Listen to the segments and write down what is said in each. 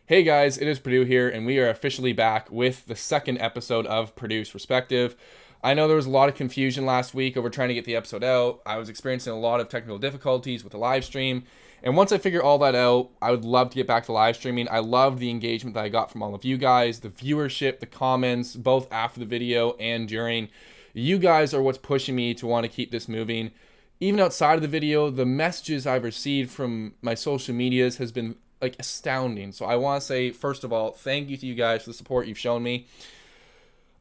Hey guys, it is Perdue here, and we are officially back with the second episode of Perdue's Perspective. I know there was a lot of confusion last week over trying to get the episode out. I was experiencing a lot of technical difficulties with the live stream, and once I figure all that out, I would love to get back to live streaming. I love the engagement that I got from all of you guys, the viewership, the comments, both after the video and during. You guys are what's pushing me to want to keep this moving. Even outside of the video, the messages I've received from my social medias has been like astounding. So I want to say, first of all, thank you to you guys for the support you've shown me.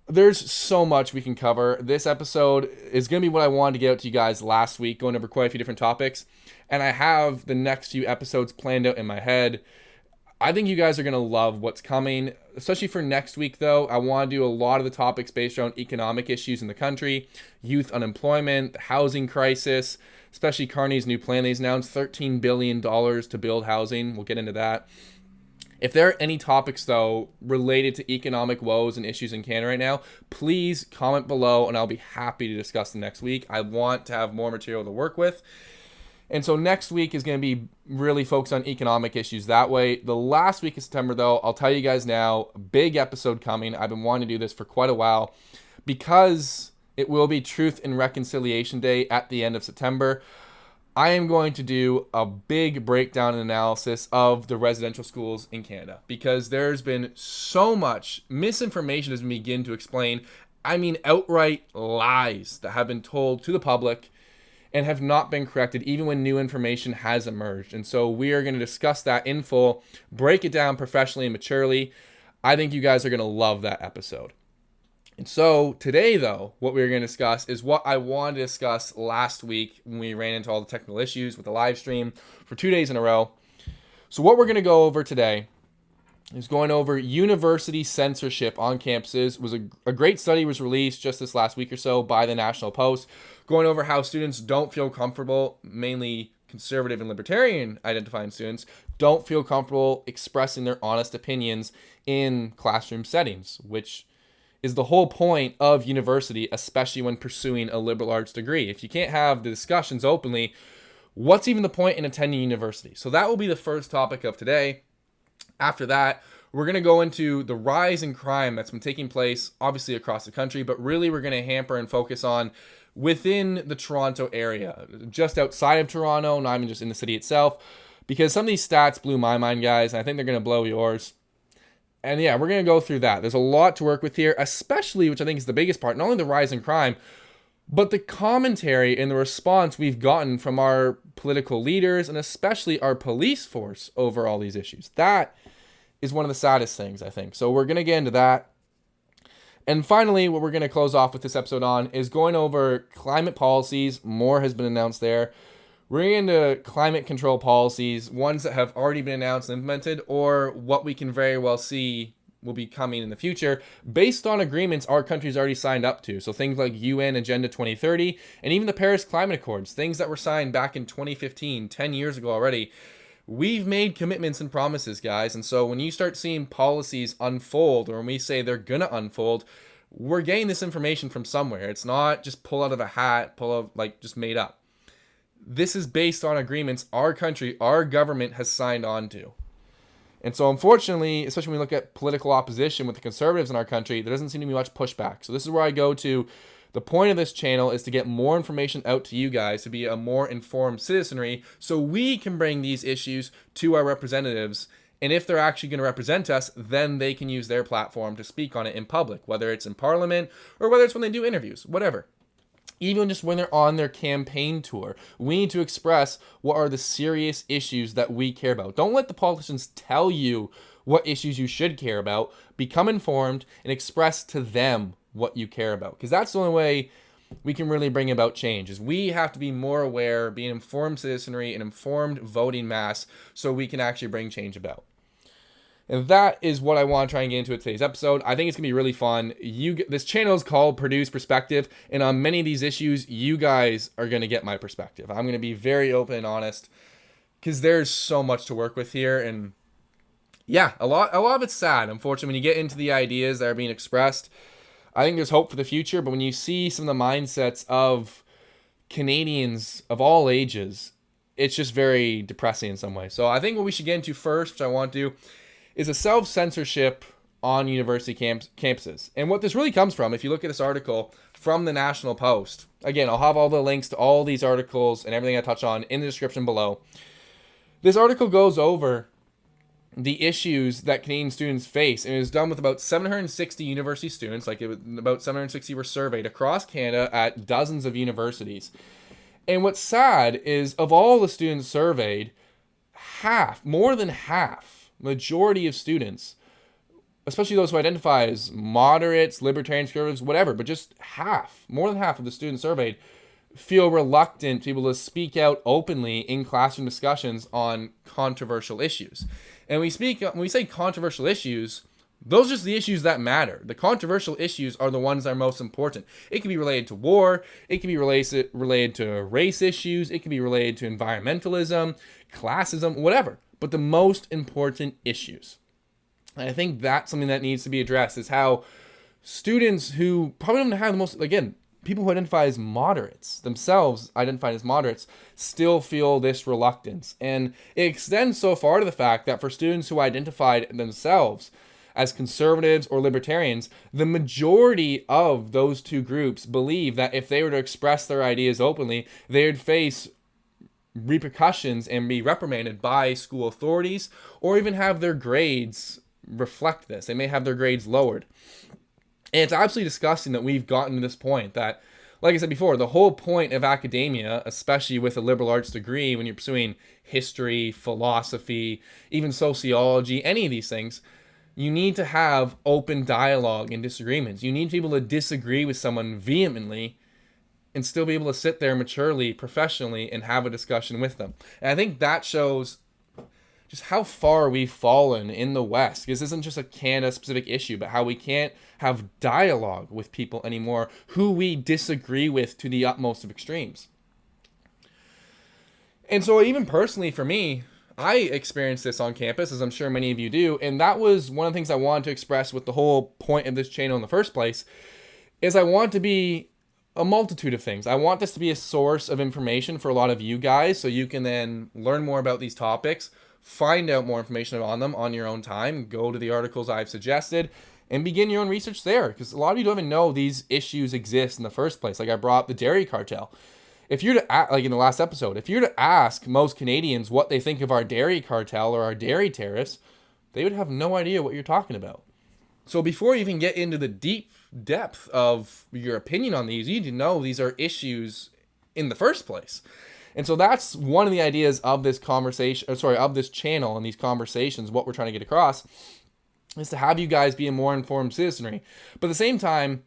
There's so much we can cover. This episode is going to be what I wanted to get out to you guys last week, going over quite a few different topics. And I have the next few episodes planned out in my head. I think you guys are going to love what's coming, especially for next week, though. I want to do a lot of the topics based around economic issues in the country, youth unemployment, the housing crisis, especially Carney's new plan. He's announced $13 billion to build housing. We'll get into that. If there are any topics, though, related to economic woes and issues in Canada right now, please comment below, and I'll be happy to discuss them next week. I want to have more material to work with. And so next week is going to be really focused on economic issues that way. The last week of September, though, I'll tell you guys now, big episode coming. I've been wanting to do this for quite a while because it will be Truth and Reconciliation Day at the end of September. I am going to do a big breakdown and analysis of the residential schools in Canada because there's been so much misinformation as we begin to explain. I mean, outright lies that have been told to the public and have not been corrected even when new information has emerged. And so we are going to discuss that in full, break it down professionally and maturely. I think you guys are going to love that episode. And so today, though, what we're going to discuss is what I wanted to discuss last week when we ran into all the technical issues with the live stream for 2 days in a row. So what we're going to go over today is going over university censorship on campuses. It was a great study was released just this last week or so by the National Post, going over how students don't feel comfortable, mainly conservative and libertarian identifying students, don't feel comfortable expressing their honest opinions in classroom settings, which is the whole point of university, especially when pursuing a liberal arts degree. If you can't have the discussions openly, what's even the point in attending university? So that will be the first topic of today. After that, we're going to go into the rise in crime that's been taking place, obviously across the country, but really we're going to hamper and focus on within the Toronto area, just outside of Toronto, not even just in the city itself, because some of these stats blew my mind, guys, and I think they're going to blow yours. And yeah, we're going to go through that. There's a lot to work with here, especially, which I think is the biggest part, not only the rise in crime, but the commentary and the response we've gotten from our political leaders and especially our police force over all these issues. That is one of the saddest things, I think. So we're going to get into that. And finally, what we're going to close off with this episode on is going over climate policies. More has been announced there. We're into climate control policies, ones that have already been announced and implemented, or what we can very well see will be coming in the future based on agreements our country's already signed up to. So things like UN Agenda 2030 and even the Paris Climate Accords, things that were signed back in 2015, 10 years ago already. We've made commitments and promises, guys. And so when you start seeing policies unfold, or when we say they're going to unfold, we're getting this information from somewhere. It's not just pull out of a hat, pull out like just made up. This is based on agreements our country, our government has signed on to. And so unfortunately, especially when we look at political opposition with the conservatives in our country, there doesn't seem to be much pushback. So this is where I go to. The point of this channel is to get more information out to you guys, to be a more informed citizenry, so we can bring these issues to our representatives. And if they're actually going to represent us, then they can use their platform to speak on it in public, whether it's in Parliament or whether it's when they do interviews, whatever. Even just when they're on their campaign tour, we need to express what are the serious issues that we care about. Don't let the politicians tell you what issues you should care about. Become informed and express to them what you care about, because that's the only way we can really bring about change. Is we have to be more aware, be an informed citizenry, an informed voting mass, so we can actually bring change about. And that is what I want to try and get into with today's episode. I think it's gonna be really fun. This channel is called Perdue's Perspective, and on many of these issues, you guys are gonna get my perspective. I'm gonna be very open and honest, because there's so much to work with here. And yeah, a lot of it's sad, unfortunately, when you get into the ideas that are being expressed. I think there's hope for the future, but when you see some of the mindsets of Canadians of all ages, it's just very depressing in some way. So I think what we should get into first, which I want to do, is a self-censorship on university campuses. And what this really comes from, if you look at this article from the National Post, again, I'll have all the links to all these articles and everything I touch on in the description below. This article goes over the issues that Canadian students face, and it was done with about 760 university students. About 760 were surveyed across Canada at dozens of universities. And what's sad is, of all the students surveyed, more than half, majority of students, especially those who identify as moderates, libertarian, conservatives, whatever, but just more than half of the students surveyed feel reluctant to be able to speak out openly in classroom discussions on controversial issues. And when we say controversial issues, those are just the issues that matter. The controversial issues are the ones that are most important. It can be related to war, it can be related to race issues, it can be related to environmentalism, classism, whatever. But the most important issues. And I think that's something that needs to be addressed, is how students who probably don't have the most, again, people who identify as moderates, themselves identified as moderates, still feel this reluctance. And it extends so far to the fact that for students who identified themselves as conservatives or libertarians, the majority of those two groups believe that if they were to express their ideas openly, they would face repercussions and be reprimanded by school authorities, or even have their grades reflect this. They may have their grades lowered. And it's absolutely disgusting that we've gotten to this point that, like I said before, the whole point of academia, especially with a liberal arts degree, when you're pursuing history, philosophy, even sociology, any of these things, you need to have open dialogue and disagreements. You need to be able to disagree with someone vehemently and still be able to sit there maturely, professionally, and have a discussion with them. And I think that shows just how far we've fallen in the West. Because this isn't just a Canada-specific issue, but how we can't have dialogue with people anymore who we disagree with to the utmost of extremes. And so even personally for me, I experienced this on campus, as I'm sure many of you do, and that was one of the things I wanted to express with the whole point of this channel in the first place, is I want to be a multitude of things. I want this to be a source of information for a lot of you guys, so you can then learn more about these topics, find out more information on them on your own time, go to the articles I've suggested, and begin your own research there, because a lot of you don't even know these issues exist in the first place. Like I brought up the dairy cartel. If you're to, like in the last episode, if you're to ask most Canadians what they think of our dairy cartel or our dairy tariffs, they would have no idea what you're talking about. So before you even get into the deep depth of your opinion on these, you need to know these are issues in the first place. And so that's one of the ideas of this of this channel and these conversations, what we're trying to get across, is to have you guys be a more informed citizenry. But at the same time,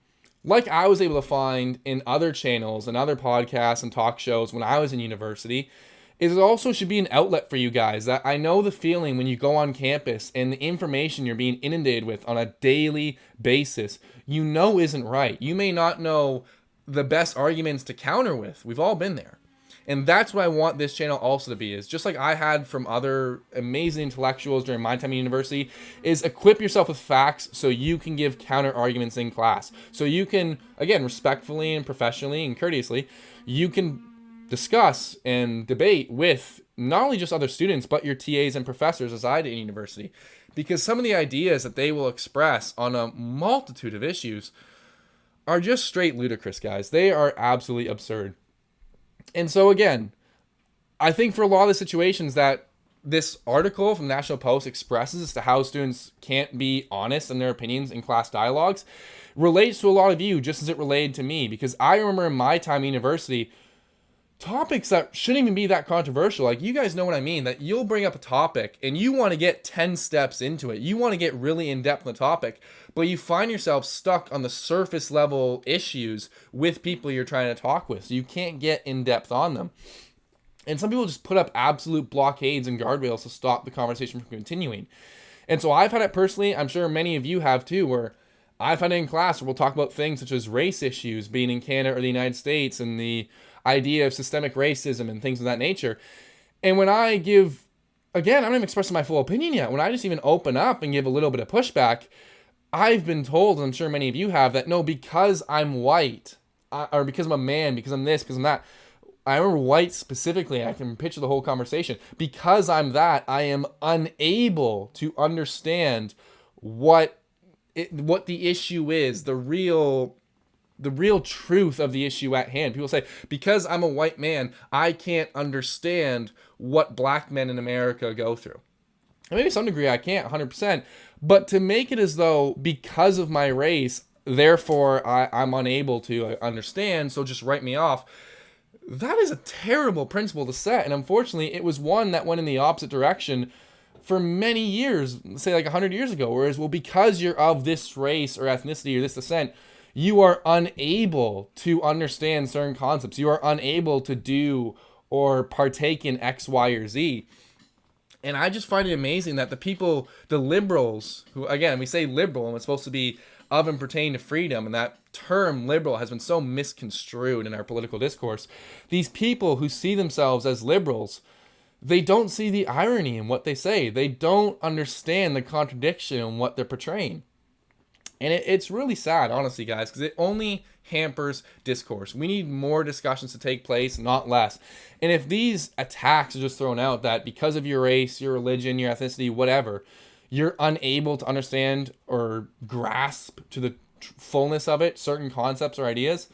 like I was able to find in other channels and other podcasts and talk shows when I was in university, it also should be an outlet for you guys. That I know the feeling when you go on campus and the information you're being inundated with on a daily basis, isn't right. You may not know the best arguments to counter with. We've all been there. And that's what I want this channel also to be, is just like I had from other amazing intellectuals during my time in university, is equip yourself with facts so you can give counter arguments in class. So you can, again, respectfully and professionally and courteously, you can discuss and debate with not only just other students, but your TAs and professors as I did in university. Because some of the ideas that they will express on a multitude of issues are just straight ludicrous, guys. They are absolutely absurd. And so again, I think for a lot of the situations that this article from the National Post expresses as to how students can't be honest in their opinions in class dialogues relates to a lot of you just as it related to me. Because I remember in my time in university, topics that shouldn't even be that controversial, like you guys know what I mean, that you'll bring up a topic and you want to get 10 steps into it. You want to get really in depth on the topic, but you find yourself stuck on the surface level issues with people you're trying to talk with. So you can't get in depth on them. And some people just put up absolute blockades and guardrails to stop the conversation from continuing. And so I've had it personally, I'm sure many of you have too, where I've had it in class where we'll talk about things such as race issues being in Canada or the United States and the idea of systemic racism and things of that nature. And when I give, again, I'm not even expressing my full opinion yet. When I just even open up and give a little bit of pushback, I've been told, and I'm sure many of you have, that no, because I'm white, or because I'm a man, because I'm this, because I'm that, I remember white specifically. I can picture the whole conversation. Because I'm that, I am unable to understand what the issue is, the real truth of the issue at hand. People say, because I'm a white man, I can't understand what black men in America go through. And maybe to some degree I can't, 100%. But to make it as though because of my race, therefore I'm unable to understand, so just write me off, that is a terrible principle to set. And unfortunately, it was one that went in the opposite direction for many years, say like 100 years ago. Whereas, well, because you're of this race or ethnicity or this descent, you are unable to understand certain concepts. You are unable to do or partake in X, Y, or Z. And I just find it amazing that the liberals, who, again, we say liberal and it's supposed to be of and pertain to freedom, and that term liberal has been so misconstrued in our political discourse. These people who see themselves as liberals, they don't see the irony in what they say. They don't understand the contradiction in what they're portraying. And it's really sad, honestly, guys, because it only hampers discourse. We need more discussions to take place, not less. And if these attacks are just thrown out that because of your race, your religion, your ethnicity, whatever, you're unable to understand or grasp to the fullness of it, certain concepts or ideas,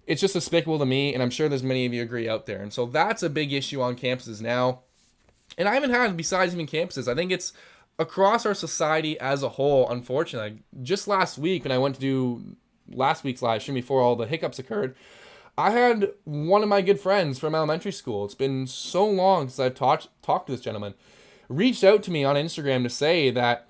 it's just despicable to me, and I'm sure there's many of you agree out there. And so that's a big issue on campuses now. And I haven't had, besides even campuses, I think it's across our society as a whole, unfortunately. Just last week, when I went to do last week's live stream before all the hiccups occurred, I had one of my good friends from elementary school. It's been so long since I've talked to this gentleman. Reached out to me on Instagram to say that,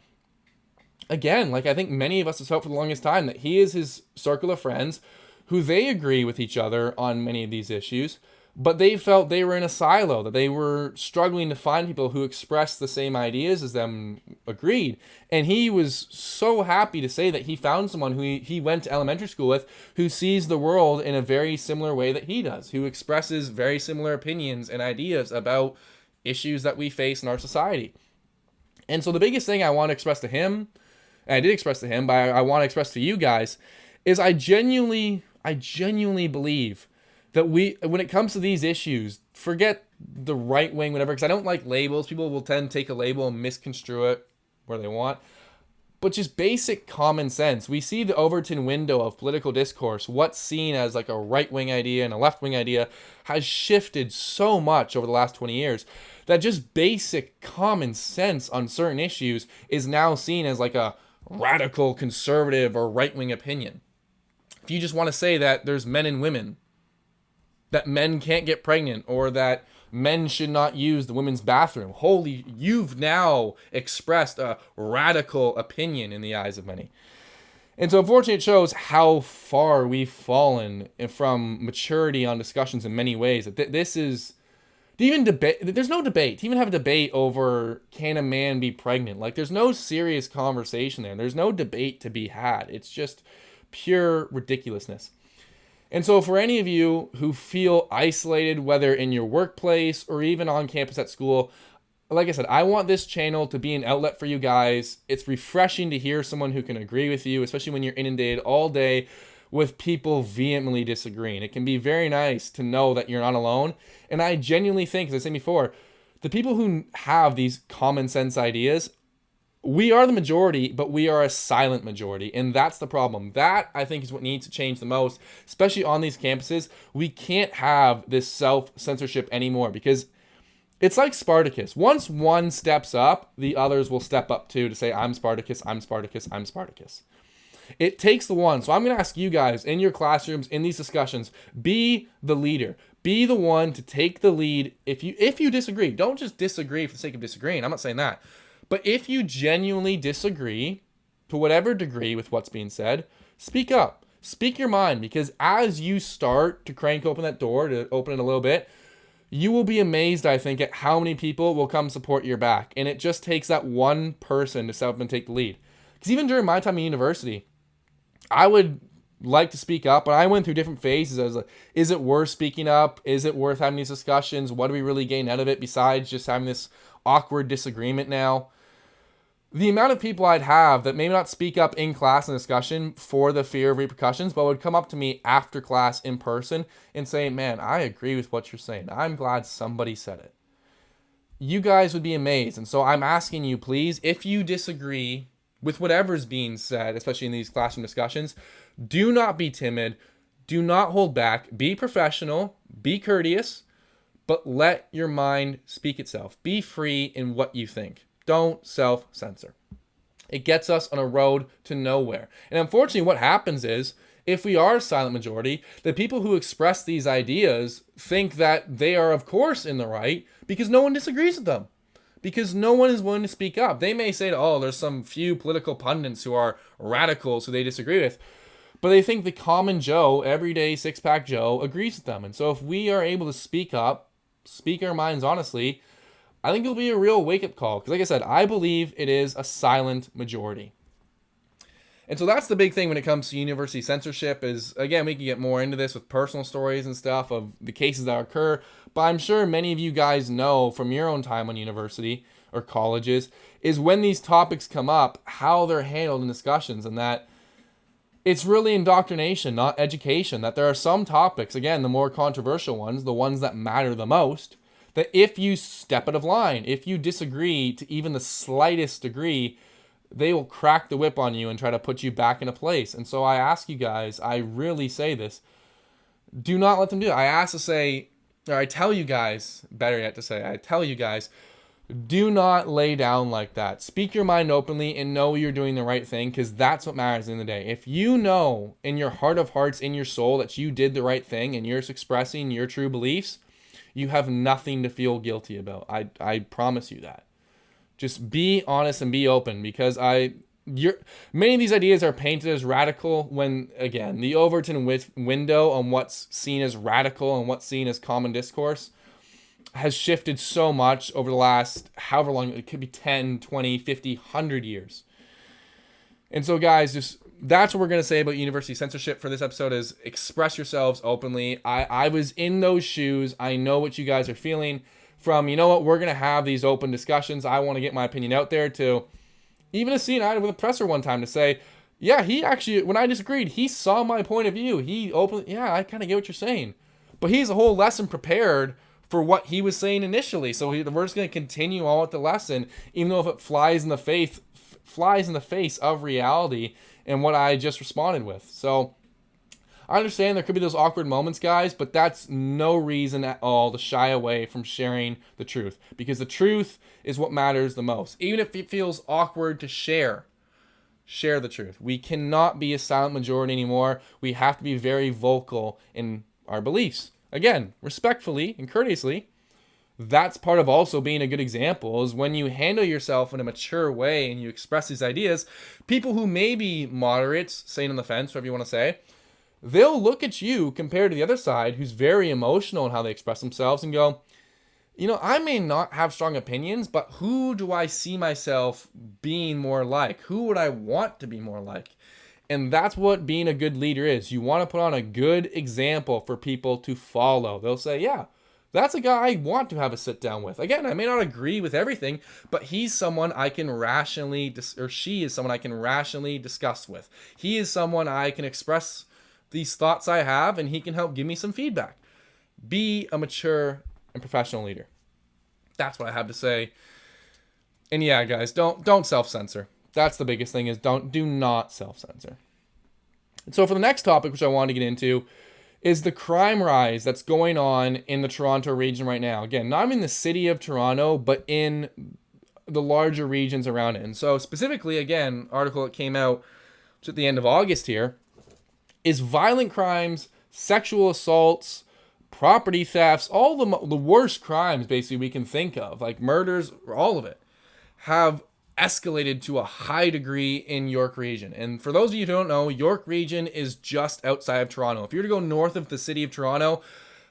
again, like I think many of us have felt for the longest time, that he is his circle of friends who they agree with each other on many of these issues, but they felt they were in a silo, that they were struggling to find people who expressed the same ideas as them agreed. And he was so happy to say that he found someone who he went to elementary school with who sees the world in a very similar way that he does, who expresses very similar opinions and ideas about issues that we face in our society. And so the biggest thing I want to express to him, and I did express to him, but I want to express to you guys, is I genuinely believe that when it comes to these issues, forget the right wing, whatever, because I don't like labels. People will tend to take a label and misconstrue it where they want. But just basic common sense. We see the Overton window of political discourse. What's seen as like a right-wing idea and a left-wing idea has shifted so much over the last 20 years that just basic common sense on certain issues is now seen as like a radical conservative or right-wing opinion. If you just want to say that there's men and women, that men can't get pregnant, or that men should not use the women's bathroom, you've now expressed a radical opinion in the eyes of many. And so unfortunately it shows how far we've fallen from maturity on discussions in many ways. This is, to even debate, there's no debate. To even have a debate over can a man be pregnant, like there's no serious conversation there. There's no debate to be had. It's just pure ridiculousness. And so for any of you who feel isolated, whether in your workplace or even on campus at school, like I said, I want this channel to be an outlet for you guys. It's refreshing to hear someone who can agree with you, especially when you're inundated all day with people vehemently disagreeing. It can be very nice to know that you're not alone. And I genuinely think, as I said before, the people who have these common sense ideas, we are the majority, but we are a silent majority, and that's the problem. That, I think, is what needs to change the most, especially on these campuses. We can't have this self-censorship anymore, because it's like Spartacus. Once one steps up, the others will step up too to say, I'm Spartacus, I'm Spartacus, I'm Spartacus. It takes the one. So I'm going to ask you guys in your classrooms, in these discussions, be the leader. Be the one to take the lead. If you disagree, don't just disagree for the sake of disagreeing. I'm not saying that. But if you genuinely disagree, to whatever degree with what's being said, speak up. Speak your mind, because as you start to crank open that door, to open it a little bit, you will be amazed, I think, at how many people will come support your back. And it just takes that one person to step up and take the lead. Because even during my time in university, I would like to speak up, but I went through different phases. I was like, is it worth speaking up? Is it worth having these discussions? What do we really gain out of it besides just having this awkward disagreement now? the amount of people I'd have that maybe not speak up in class in discussion for the fear of repercussions, but would come up to me after class in person and say, man, I agree with what you're saying. I'm glad somebody said it. You guys would be amazed. And so I'm asking you, please, if you disagree with whatever's being said, especially in these classroom discussions, do not be timid. Do not hold back. Be professional. Be courteous. But let your mind speak itself. Be free in what you think. Don't self-censor. It gets us on a road to nowhere. And unfortunately, what happens is, if we are a silent majority, the people who express these ideas think that they are, of course, in the right because no one disagrees with them. Because no one is willing to speak up. They may say, oh, there's some few political pundits who are radicals who they disagree with. But they think the common Joe, everyday six-pack Joe, agrees with them. And so if we are able to speak up, speak our minds honestly, I think it'll be a real wake-up call. Because like I said, I believe it is a silent majority. And so that's the big thing when it comes to university censorship is, again, we can get more into this with personal stories and stuff of the cases that occur. But I'm sure many of you guys know from your own time on university or colleges is when these topics come up, how they're handled in discussions, and that it's really indoctrination, not education. That there are some topics, again, the more controversial ones, the ones that matter the most, that if you step out of line, if you disagree to even the slightest degree, they will crack the whip on you and try to put you back in a place. And so I ask you guys, I really say this, do not let them do it. I tell you guys, better yet to say, I tell you guys, do not lay down like that. Speak your mind openly and know you're doing the right thing, because that's what matters in the day. If you know in your heart of hearts, in your soul, that you did the right thing and you're expressing your true beliefs, you have nothing to feel guilty about. I promise you that. Just be honest and be open, because many of these ideas are painted as radical when, again, the Overton window on what's seen as radical and what's seen as common discourse has shifted so much over the last however long, it could be 10, 20, 50, 100 years. And so guys, that's what we're going to say about university censorship for this episode is express yourselves openly. I was in those shoes. I know what you guys are feeling. From, you know what, we're going to have these open discussions. I want to get my opinion out there, to even a scene I had with a presser one time to say, yeah, he actually, when I disagreed, he saw my point of view. I kind of get what you're saying. But he's a whole lesson prepared for what he was saying initially. So we're just going to continue on with the lesson, even though if it flies in the face of reality and what I just responded with. So I understand there could be those awkward moments, guys, but that's no reason at all to shy away from sharing the truth, because the truth is what matters the most. Even if it feels awkward to share the truth. We cannot be a silent majority anymore. We have to be very vocal in our beliefs. Again, respectfully and courteously. That's part of also being a good example, is when you handle yourself in a mature way and you express these ideas, people who may be moderates, staying on the fence, whatever you want to say, they'll look at you compared to the other side who's very emotional in how they express themselves and go, you know, I may not have strong opinions, but who do I see myself being more like? Who would I want to be more like? And that's what being a good leader is. You want to put on a good example for people to follow. They'll say, yeah, that's a guy I want to have a sit down with. Again, I may not agree with everything, but he's someone I can rationally, or she is someone I can rationally discuss with. He is someone I can express these thoughts I have, and he can help give me some feedback. Be a mature and professional leader. That's what I have to say. And yeah, guys, don't self-censor. That's the biggest thing, is do not self-censor. And so for the next topic, which I want to get into, is the crime rise that's going on in the Toronto region right now. Again, not in the city of Toronto, but in the larger regions around it. And so specifically, again, article that came out at the end of August here, is violent crimes, sexual assaults, property thefts, all the worst crimes basically we can think of, like murders, all of it, have escalated to a high degree in York region. And for those of you who don't know, York region is just outside of Toronto. If you were to go north of the city of Toronto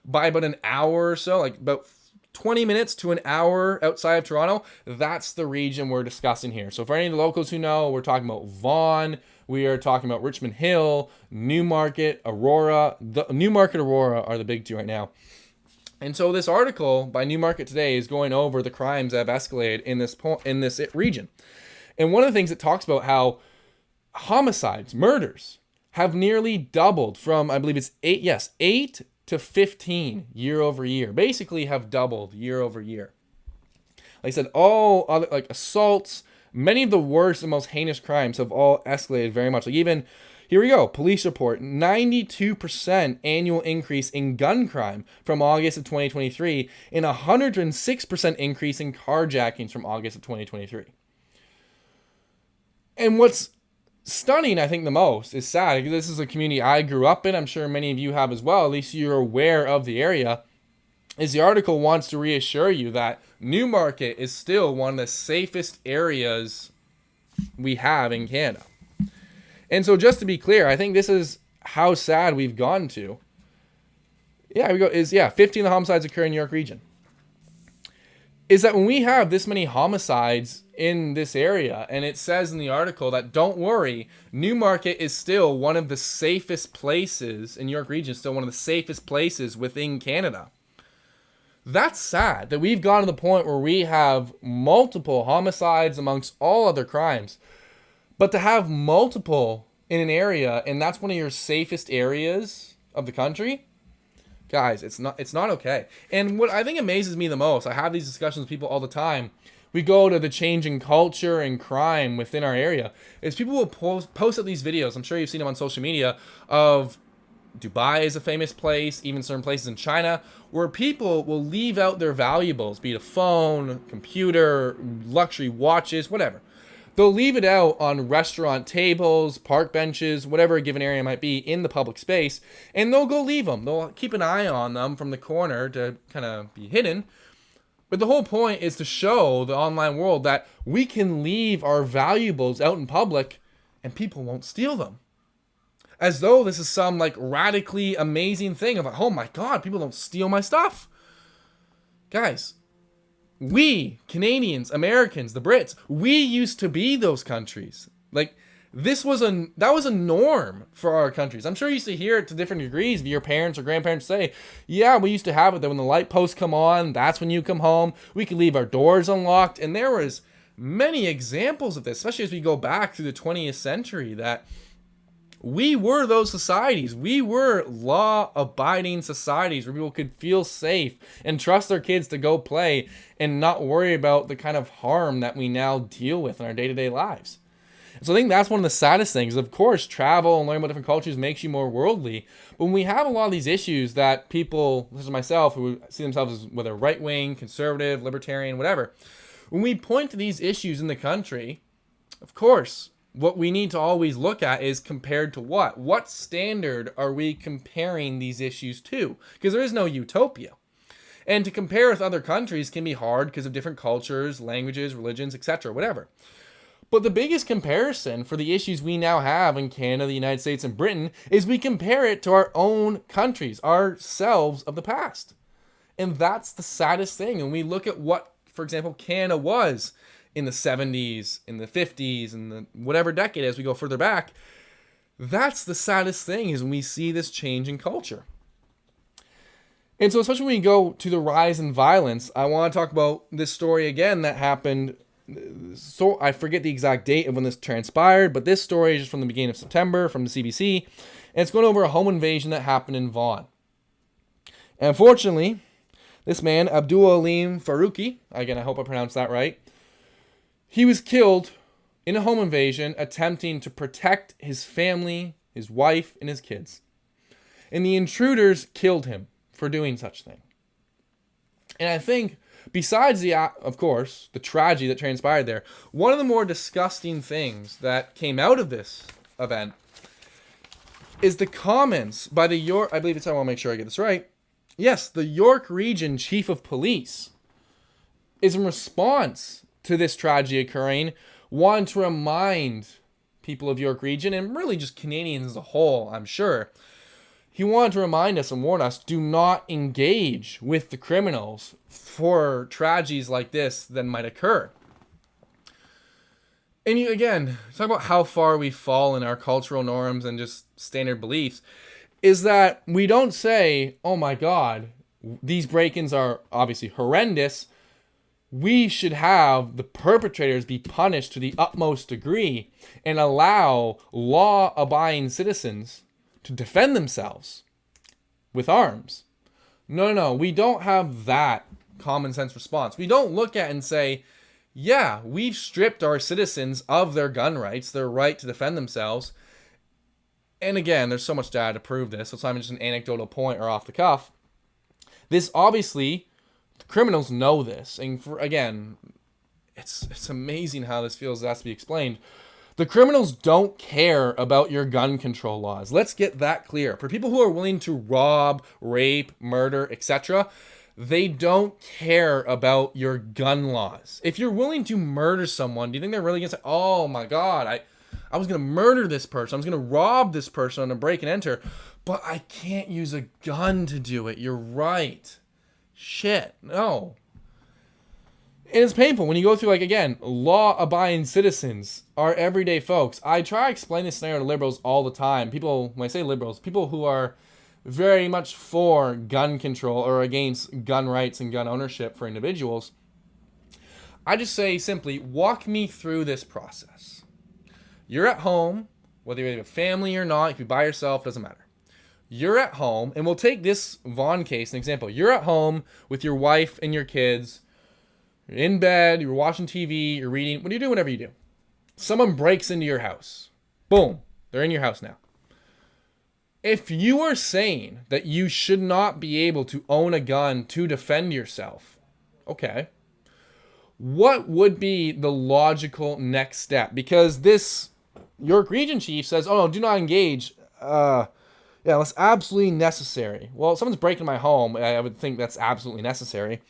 by about an hour or so, like about 20 minutes to an hour outside of Toronto, that's the region we're discussing here. So for any of the locals who know, we're talking about Vaughan, we are talking about Richmond Hill, Newmarket, Aurora. The Newmarket, Aurora are the big two right now. And so this article by Newmarket today is going over the crimes that have escalated in this region. And one of the things it talks about how homicides, murders, have nearly doubled from, I believe it's 8 to 15 year over year. Basically have doubled year over year. Like I said, all other, like assaults, many of the worst and most heinous crimes have all escalated very much. Like even, here we go, police report, 92% annual increase in gun crime from August of 2023 and 106% increase in carjackings from August of 2023. And what's stunning, I think, the most is sad. This is a community I grew up in. I'm sure many of you have as well. At least you're aware of the area. Is the article wants to reassure you that Newmarket is still one of the safest areas we have in Canada. And so just to be clear, I think this is how sad we've gotten to. Yeah, here we go. 15 of the homicides occur in New York region. Is that when we have this many homicides in this area, and it says in the article that don't worry, Newmarket is still one of the safest places in New York region, still one of the safest places within Canada. That's sad that we've gotten to the point where we have multiple homicides amongst all other crimes. But to have multiple in an area, and that's one of your safest areas of the country, guys, it's not okay. And what I think amazes me the most, I have these discussions with people all the time. We go to the changing culture and crime within our area, is people will post up these videos, I'm sure you've seen them on social media, of Dubai is a famous place, even certain places in China, where people will leave out their valuables, be it a phone, computer, luxury watches, whatever. They'll leave it out on restaurant tables, park benches, whatever a given area might be in the public space, and they'll go leave them. They'll keep an eye on them from the corner to kind of be hidden. But the whole point is to show the online world that we can leave our valuables out in public and people won't steal them. As though this is some like radically amazing thing of, oh my God, people don't steal my stuff. Guys, we, Canadians, Americans, the Brits, we used to be those countries. Like, that was a norm for our countries. I'm sure you used to hear it to different degrees. Your parents or grandparents say, yeah, we used to have it that when the light posts come on, that's when you come home. We could leave our doors unlocked. And there was many examples of this, especially as we go back through the 20th century, that we were those societies. We were law-abiding societies where people could feel safe and trust their kids to go play and not worry about the kind of harm that we now deal with in our day-to-day lives. So I think that's one of the saddest things. Of course, travel and learning about different cultures makes you more worldly. But when we have a lot of these issues that people, such as myself, who see themselves as whether right-wing, conservative, libertarian, whatever, when we point to these issues in the country, of course, what we need to always look at is compared to what? What standard are we comparing these issues to? Because there is no utopia. And to compare with other countries can be hard because of different cultures, languages, religions, etc., whatever. But the biggest comparison for the issues we now have in Canada, the United States, and Britain is we compare it to our own countries, ourselves of the past. And that's the saddest thing. And we look at what, for example, Canada was in the 70s, in the 50s, in the whatever decade as we go further back. That's the saddest thing, is when we see this change in culture. And so especially when we go to the rise in violence, I want to talk about this story again that happened. So I forget the exact date of when this transpired, but this story is just from the beginning of September from the CBC, and it's going over a home invasion that happened in Vaughan. And unfortunately, this man, Abdul Alim Faruqi, again, I hope I pronounced that right, he was killed in a home invasion attempting to protect his family, his wife, and his kids. And the intruders killed him for doing such thing. And I think, besides of course, the tragedy that transpired there, one of the more disgusting things that came out of this event is the comments by the York, I believe it's, I want to make sure I get this right. Yes, the York Region Chief of Police is in response to this tragedy occurring, wanting to remind people of York Region, and really just Canadians as a whole, I'm sure. He wanted to remind us and warn us, do not engage with the criminals for tragedies like this that might occur. And you, again, talk about how far we fall in our cultural norms and just standard beliefs, is that we don't say, oh my God, these break-ins are obviously horrendous. we should have the perpetrators be punished to the utmost degree and allow law-abiding citizens to defend themselves with arms. No. We don't have that common sense response. We don't look at and say, yeah, we've stripped our citizens of their gun rights, their right to defend themselves. And again, there's so much data to prove this, so it's not even just an anecdotal point or off the cuff. This obviously, the criminals know this. And again, it's amazing how this feels has to be explained. The criminals don't care about your gun control laws. Let's get that clear. For people who are willing to rob, rape, murder, etc., they don't care about your gun laws. If you're willing to murder someone, do you think they're really going to say, oh my God, I was going to murder this person. I was going to rob this person on a break and enter, but I can't use a gun to do it. You're right. Shit. No. And it's painful when you go through, like, again, law-abiding citizens are everyday folks. I try to explain this scenario to liberals all the time. People, when I say liberals, people who are very much for gun control or against gun rights and gun ownership for individuals. I just say simply, walk me through this process. You're at home, whether you have a family or not, if you're by yourself, doesn't matter. You're at home, and we'll take this Vaughan case, an example. You're at home with your wife and your kids. You're in bed, you're watching TV, you're reading. What do you do whenever you do? Someone breaks into your house. Boom. They're in your house now. If you are saying that you should not be able to own a gun to defend yourself, okay, what would be the logical next step? Because this York Region Chief says, oh no, do not engage. Yeah, that's absolutely necessary. Well, if someone's breaking my home, I would think that's absolutely necessary.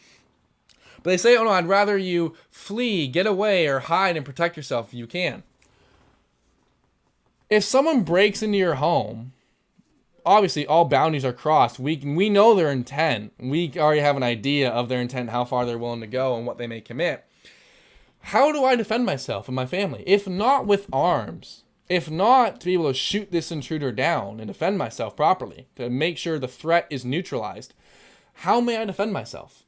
But they say, oh no, I'd rather you flee, get away, or hide and protect yourself if you can. If someone breaks into your home, obviously all boundaries are crossed. We know their intent. We already have an idea of their intent, how far they're willing to go, and what they may commit. How do I defend myself and my family? If not with arms, if not to be able to shoot this intruder down and defend myself properly, to make sure the threat is neutralized, how may I defend myself?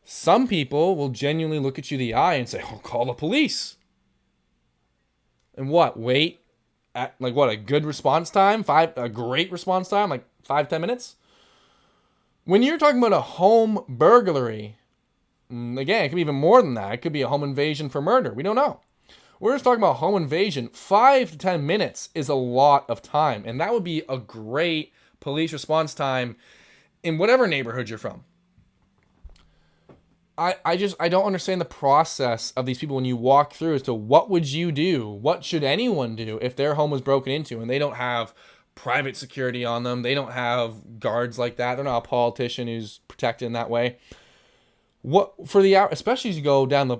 Some people will genuinely look at you in the eye and say, oh, call the police. And what? Wait at, like, what, a good response time? A great response time? Like 5-10 minutes? When you're talking about a home burglary, again, it could be even more than that. It could be a home invasion for murder. We don't know. We're just talking about home invasion. 5 to 10 minutes is a lot of time. And that would be a great police response time in whatever neighborhood you're from. I don't understand the process of these people when you walk through as to what would you do? What should anyone do if their home was broken into and they don't have private security on them? They don't have guards like that. They're not a politician who's protected in that way. What for the especially as you go down the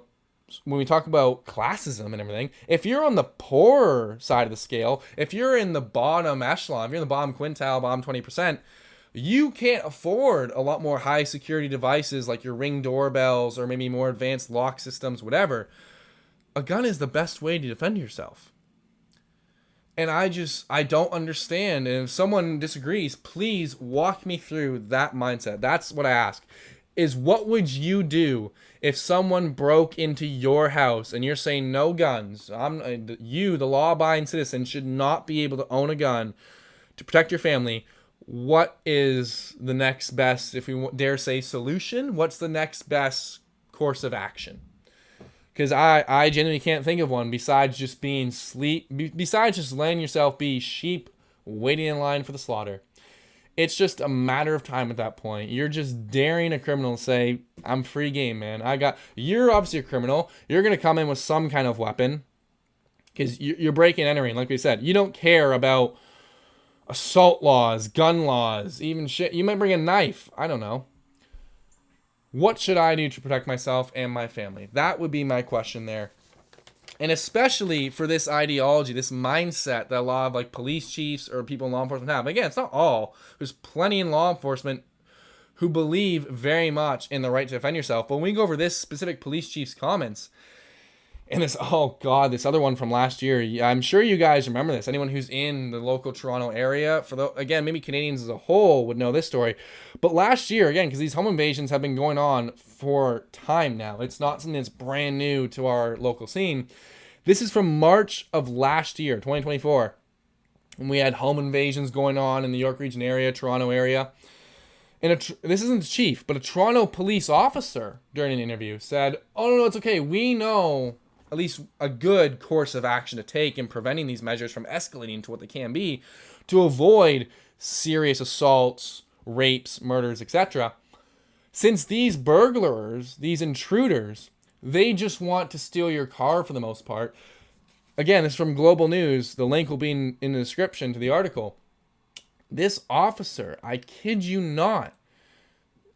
when we talk about classism and everything, if you're on the poorer side of the scale, if you're in the bottom echelon, if you're in the bottom quintile, bottom 20%, you can't afford a lot more high security devices like your Ring doorbells or maybe more advanced lock systems, whatever. A gun is the best way to defend yourself. And I don't understand. And if someone disagrees, please walk me through that mindset. That's what I ask. Is what would you do if someone broke into your house and you're saying no guns? You, the law-abiding citizen, should not be able to own a gun to protect your family. What is the next best, if we dare say, solution? What's the next best course of action? Because I genuinely can't think of one besides just besides just letting yourself be sheep waiting in line for the slaughter. It's just a matter of time at that point. You're just daring a criminal to say, I'm free game, man. You're obviously a criminal. You're going to come in with some kind of weapon because you're breaking and entering. Like we said, you don't care about assault laws, gun laws, even shit. You might bring a knife. I don't know. What should I do to protect myself and my family? That would be my question there. And especially for this ideology, this mindset that a lot of like police chiefs or people in law enforcement have. Again, it's not all. There's plenty in law enforcement who believe very much in the right to defend yourself. But when we go over this specific police chief's comments, And this, oh God, this other one from last year. I'm sure you guys remember this. Anyone who's in the local Toronto area, again, maybe Canadians as a whole would know this story. But last year, again, because these home invasions have been going on for time now. It's not something that's brand new to our local scene. This is from March of last year, 2024. And we had home invasions going on in the York Region area, Toronto area. And this isn't the chief, but a Toronto police officer during an interview said, oh, no, it's okay. We know at least a good course of action to take in preventing these measures from escalating to what they can be to avoid serious assaults, rapes, murders, etc. Since these burglars, these intruders, they just want to steal your car for the most part. Again, this is from Global News. The link will be in the description to the article. This officer, I kid you not,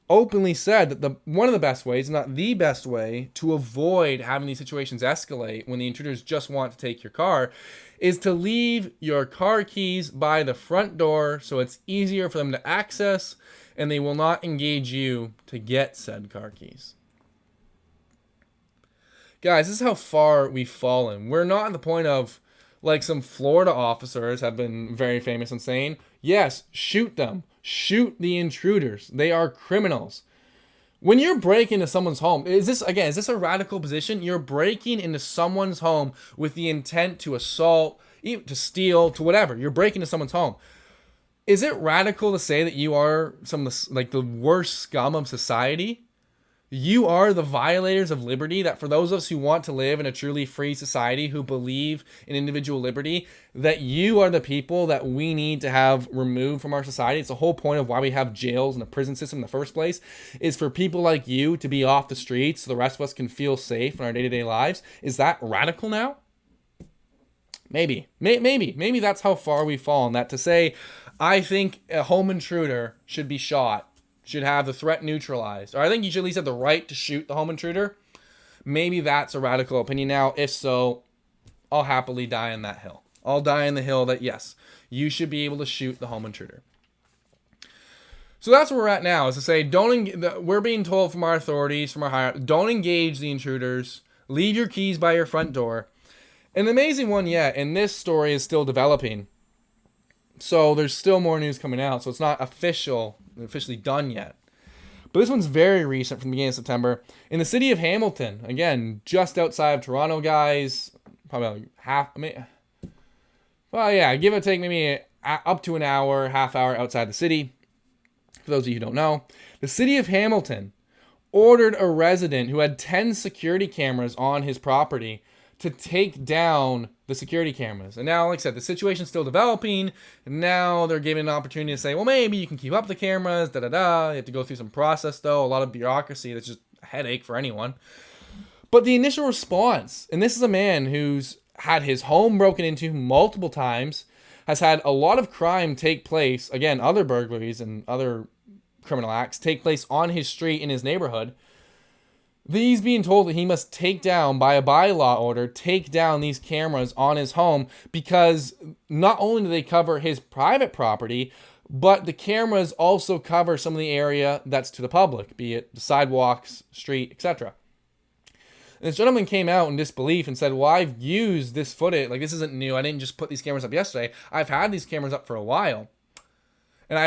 openly said that one of the best ways, not the best way, to avoid having these situations escalate when the intruders just want to take your car is to leave your car keys by the front door so it's easier for them to access and they will not engage you to get said car keys. Guys, this is how far we've fallen. We're not at the point of, like some Florida officers have been very famous in saying, yes, shoot them. Shoot the intruders. They are criminals. When you're breaking into someone's home, is this a radical position? You're breaking into someone's home with the intent to assault, to steal, to whatever. You're breaking into someone's home. Is it radical to say that you are the worst scum of society? You are the violators of liberty, that for those of us who want to live in a truly free society, who believe in individual liberty, that you are the people that we need to have removed from our society. It's the whole point of why we have jails and a prison system in the first place, is for people like you to be off the streets so the rest of us can feel safe in our day-to-day lives. Is that radical now? Maybe that's how far we've fallen. That to say, I think a home intruder should be shot, should have the threat neutralized, or I think you should at least have the right to shoot the home intruder. Maybe that's a radical opinion now. If so, I'll happily die on that hill. I'll die on the hill that, yes, you should be able to shoot the home intruder. So that's where we're at now, is to say, we're being told from our authorities, from our higher, don't engage the intruders, leave your keys by your front door. And the amazing one yet, and this story is still developing, so there's still more news coming out, so it's not officially done yet. But this one's very recent, from the beginning of September. In the city of Hamilton, again, just outside of Toronto, guys, probably give or take maybe up to an hour, half hour outside the city. For those of you who don't know, the city of Hamilton ordered a resident who had 10 security cameras on his property to take down the security cameras. And now, like I said, the situation's still developing. And now they're given an opportunity to say, well, maybe you can keep up the cameras, You have to go through some process, though. A lot of bureaucracy that's just a headache for anyone. But the initial response, and this is a man who's had his home broken into multiple times, has had a lot of crime take place, again, other burglaries and other criminal acts take place on his street in his neighborhood. He's being told that he must take down, by a bylaw order, take down these cameras on his home because not only do they cover his private property, but the cameras also cover some of the area that's to the public, be it the sidewalks, street, etc. And this gentleman came out in disbelief and said, well, I've used this footage, this isn't new, I didn't just put these cameras up yesterday, I've had these cameras up for a while. And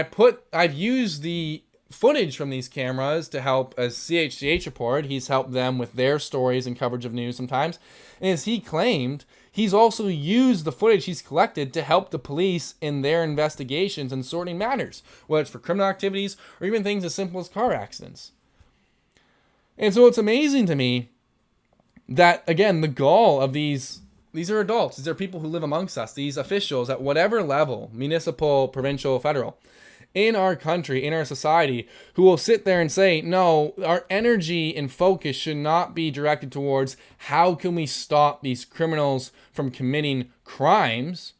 I've used the footage from these cameras to help, as CHCH reported, he's helped them with their stories and coverage of news sometimes. And as he claimed, he's also used the footage he's collected to help the police in their investigations and sorting matters, whether it's for criminal activities or even things as simple as car accidents. And so it's amazing to me that, again, the gall of these are adults. These are people who live amongst us, these officials at whatever level, municipal, provincial, federal, in our country, in our society, who will sit there and say, no, our energy and focus should not be directed towards how can we stop these criminals from committing crimes,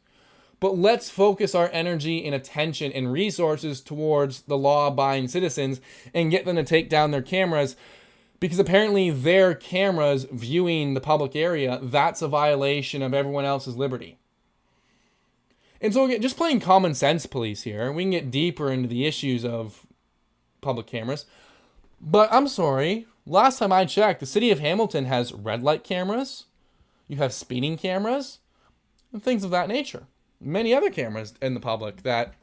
but let's focus our energy and attention and resources towards the law-abiding citizens and get them to take down their cameras, because apparently their cameras viewing the public area, that's a violation of everyone else's liberty. And so again, just playing common sense police here, we can get deeper into the issues of public cameras. But I'm sorry, last time I checked, the city of Hamilton has red light cameras, You have speeding cameras and things of that nature. Many other cameras in the public that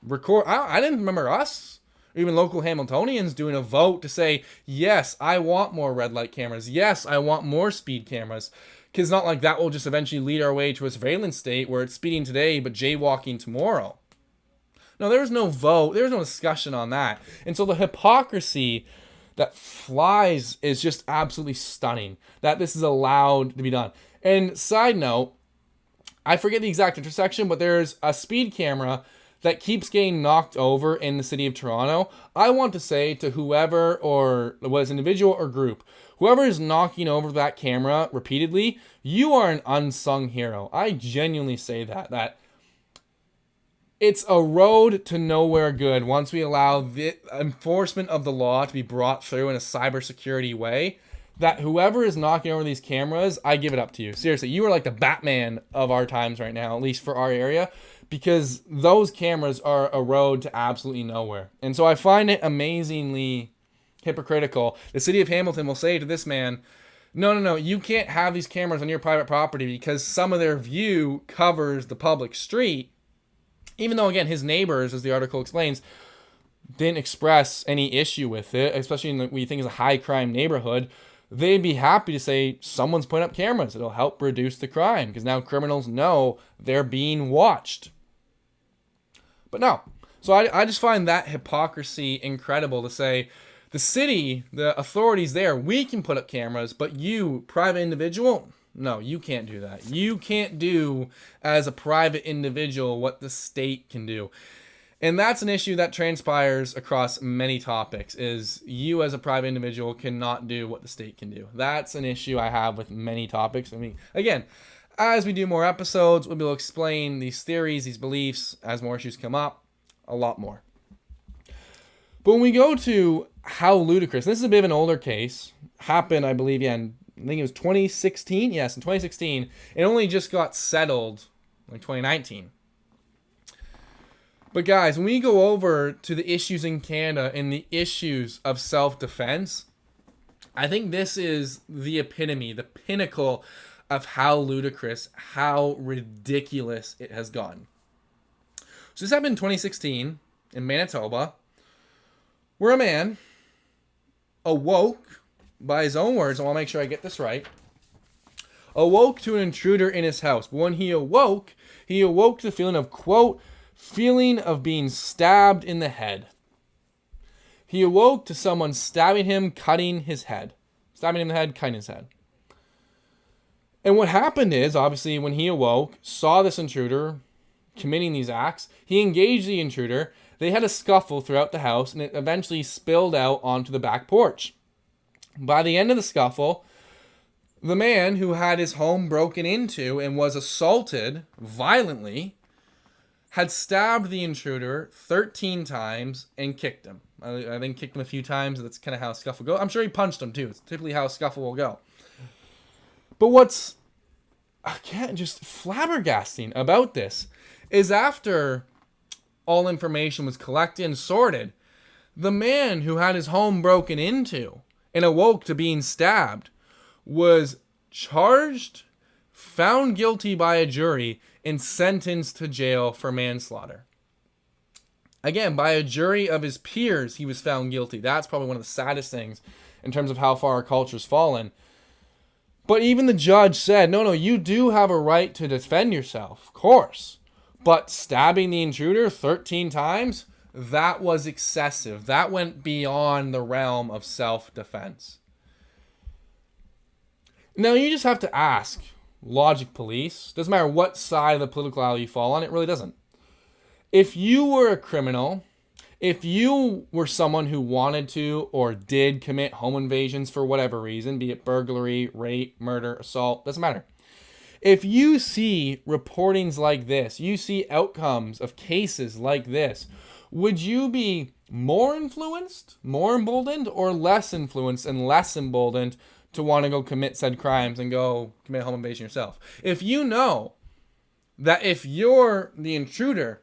record. I didn't remember us, or even local Hamiltonians, doing a vote to say, yes, I want more red light cameras. Yes, I want more speed cameras. Because it's not like that will just eventually lead our way to a surveillance state where it's speeding today but jaywalking tomorrow. No, there was no vote. There was no discussion on that. And so the hypocrisy that flies is just absolutely stunning that this is allowed to be done. And side note, I forget the exact intersection, but there's a speed camera that keeps getting knocked over in the city of Toronto. I want to say to whoever, or was individual or group, whoever is knocking over that camera repeatedly, you are an unsung hero. I genuinely say that it's a road to nowhere good once we allow the enforcement of the law to be brought through in a cybersecurity way. That whoever is knocking over these cameras, I give it up to you. Seriously, you are like the Batman of our times right now, at least for our area, because those cameras are a road to absolutely nowhere. And so I find it amazingly hypocritical. The city of Hamilton will say to this man, no, you can't have these cameras on your private property because some of their view covers the public street. Even though, again, his neighbors, as the article explains, didn't express any issue with it, especially in what you think is a high crime neighborhood, they'd be happy to say someone's putting up cameras. It'll help reduce the crime because now criminals know they're being watched. But no. So I just find that hypocrisy incredible to say the city, the authorities there, we can put up cameras, but you, private individual, no, you can't do that. You can't do as a private individual what the state can do. And that's an issue that transpires across many topics, is you as a private individual cannot do what the state can do. That's an issue I have with many topics. I mean, again, as we do more episodes, we'll be able to explain these theories, these beliefs, as more issues come up, a lot more. But when we go to how ludicrous, this is a bit of an older case, happened, I believe, I think it was 2016. Yes, in 2016. It only just got settled in 2019. But guys, when we go over to the issues in Canada and the issues of self-defense, I think this is the epitome, the pinnacle of how ludicrous, how ridiculous it has gotten. So this happened in 2016 in Manitoba, where a man awoke, by his own words, I want to make sure I get this right, awoke to an intruder in his house. But when he awoke to the feeling of, quote, feeling of being stabbed in the head. He awoke to someone stabbing him, cutting his head. Stabbing him in the head, cutting his head. And what happened is, obviously, when he awoke, saw this intruder committing these acts, he engaged the intruder. They had a scuffle throughout the house, and it eventually spilled out onto the back porch. By the end of the scuffle, the man who had his home broken into and was assaulted violently had stabbed the intruder 13 times and kicked him. I think kicked him a few times. That's kind of how a scuffle goes. I'm sure he punched him too. It's typically how a scuffle will go. But what's, again, just flabbergasting about this is after all information was collected and sorted, the man who had his home broken into and awoke to being stabbed was charged, found guilty by a jury, and sentenced to jail for manslaughter. Again, by a jury of his peers, he was found guilty. That's probably one of the saddest things in terms of how far our culture's fallen. But even the judge said, no, you do have a right to defend yourself, of course. But stabbing the intruder 13 times, that was excessive. That went beyond the realm of self-defense. Now, you just have to ask, logic police, doesn't matter what side of the political aisle you fall on, it really doesn't. If you were a criminal, if you were someone who wanted to or did commit home invasions for whatever reason, be it burglary, rape, murder, assault, doesn't matter. If you see reportings like this, you see outcomes of cases like this, would you be more influenced, more emboldened, or less influenced and less emboldened to want to go commit said crimes and go commit a home invasion yourself? If you know that if you're the intruder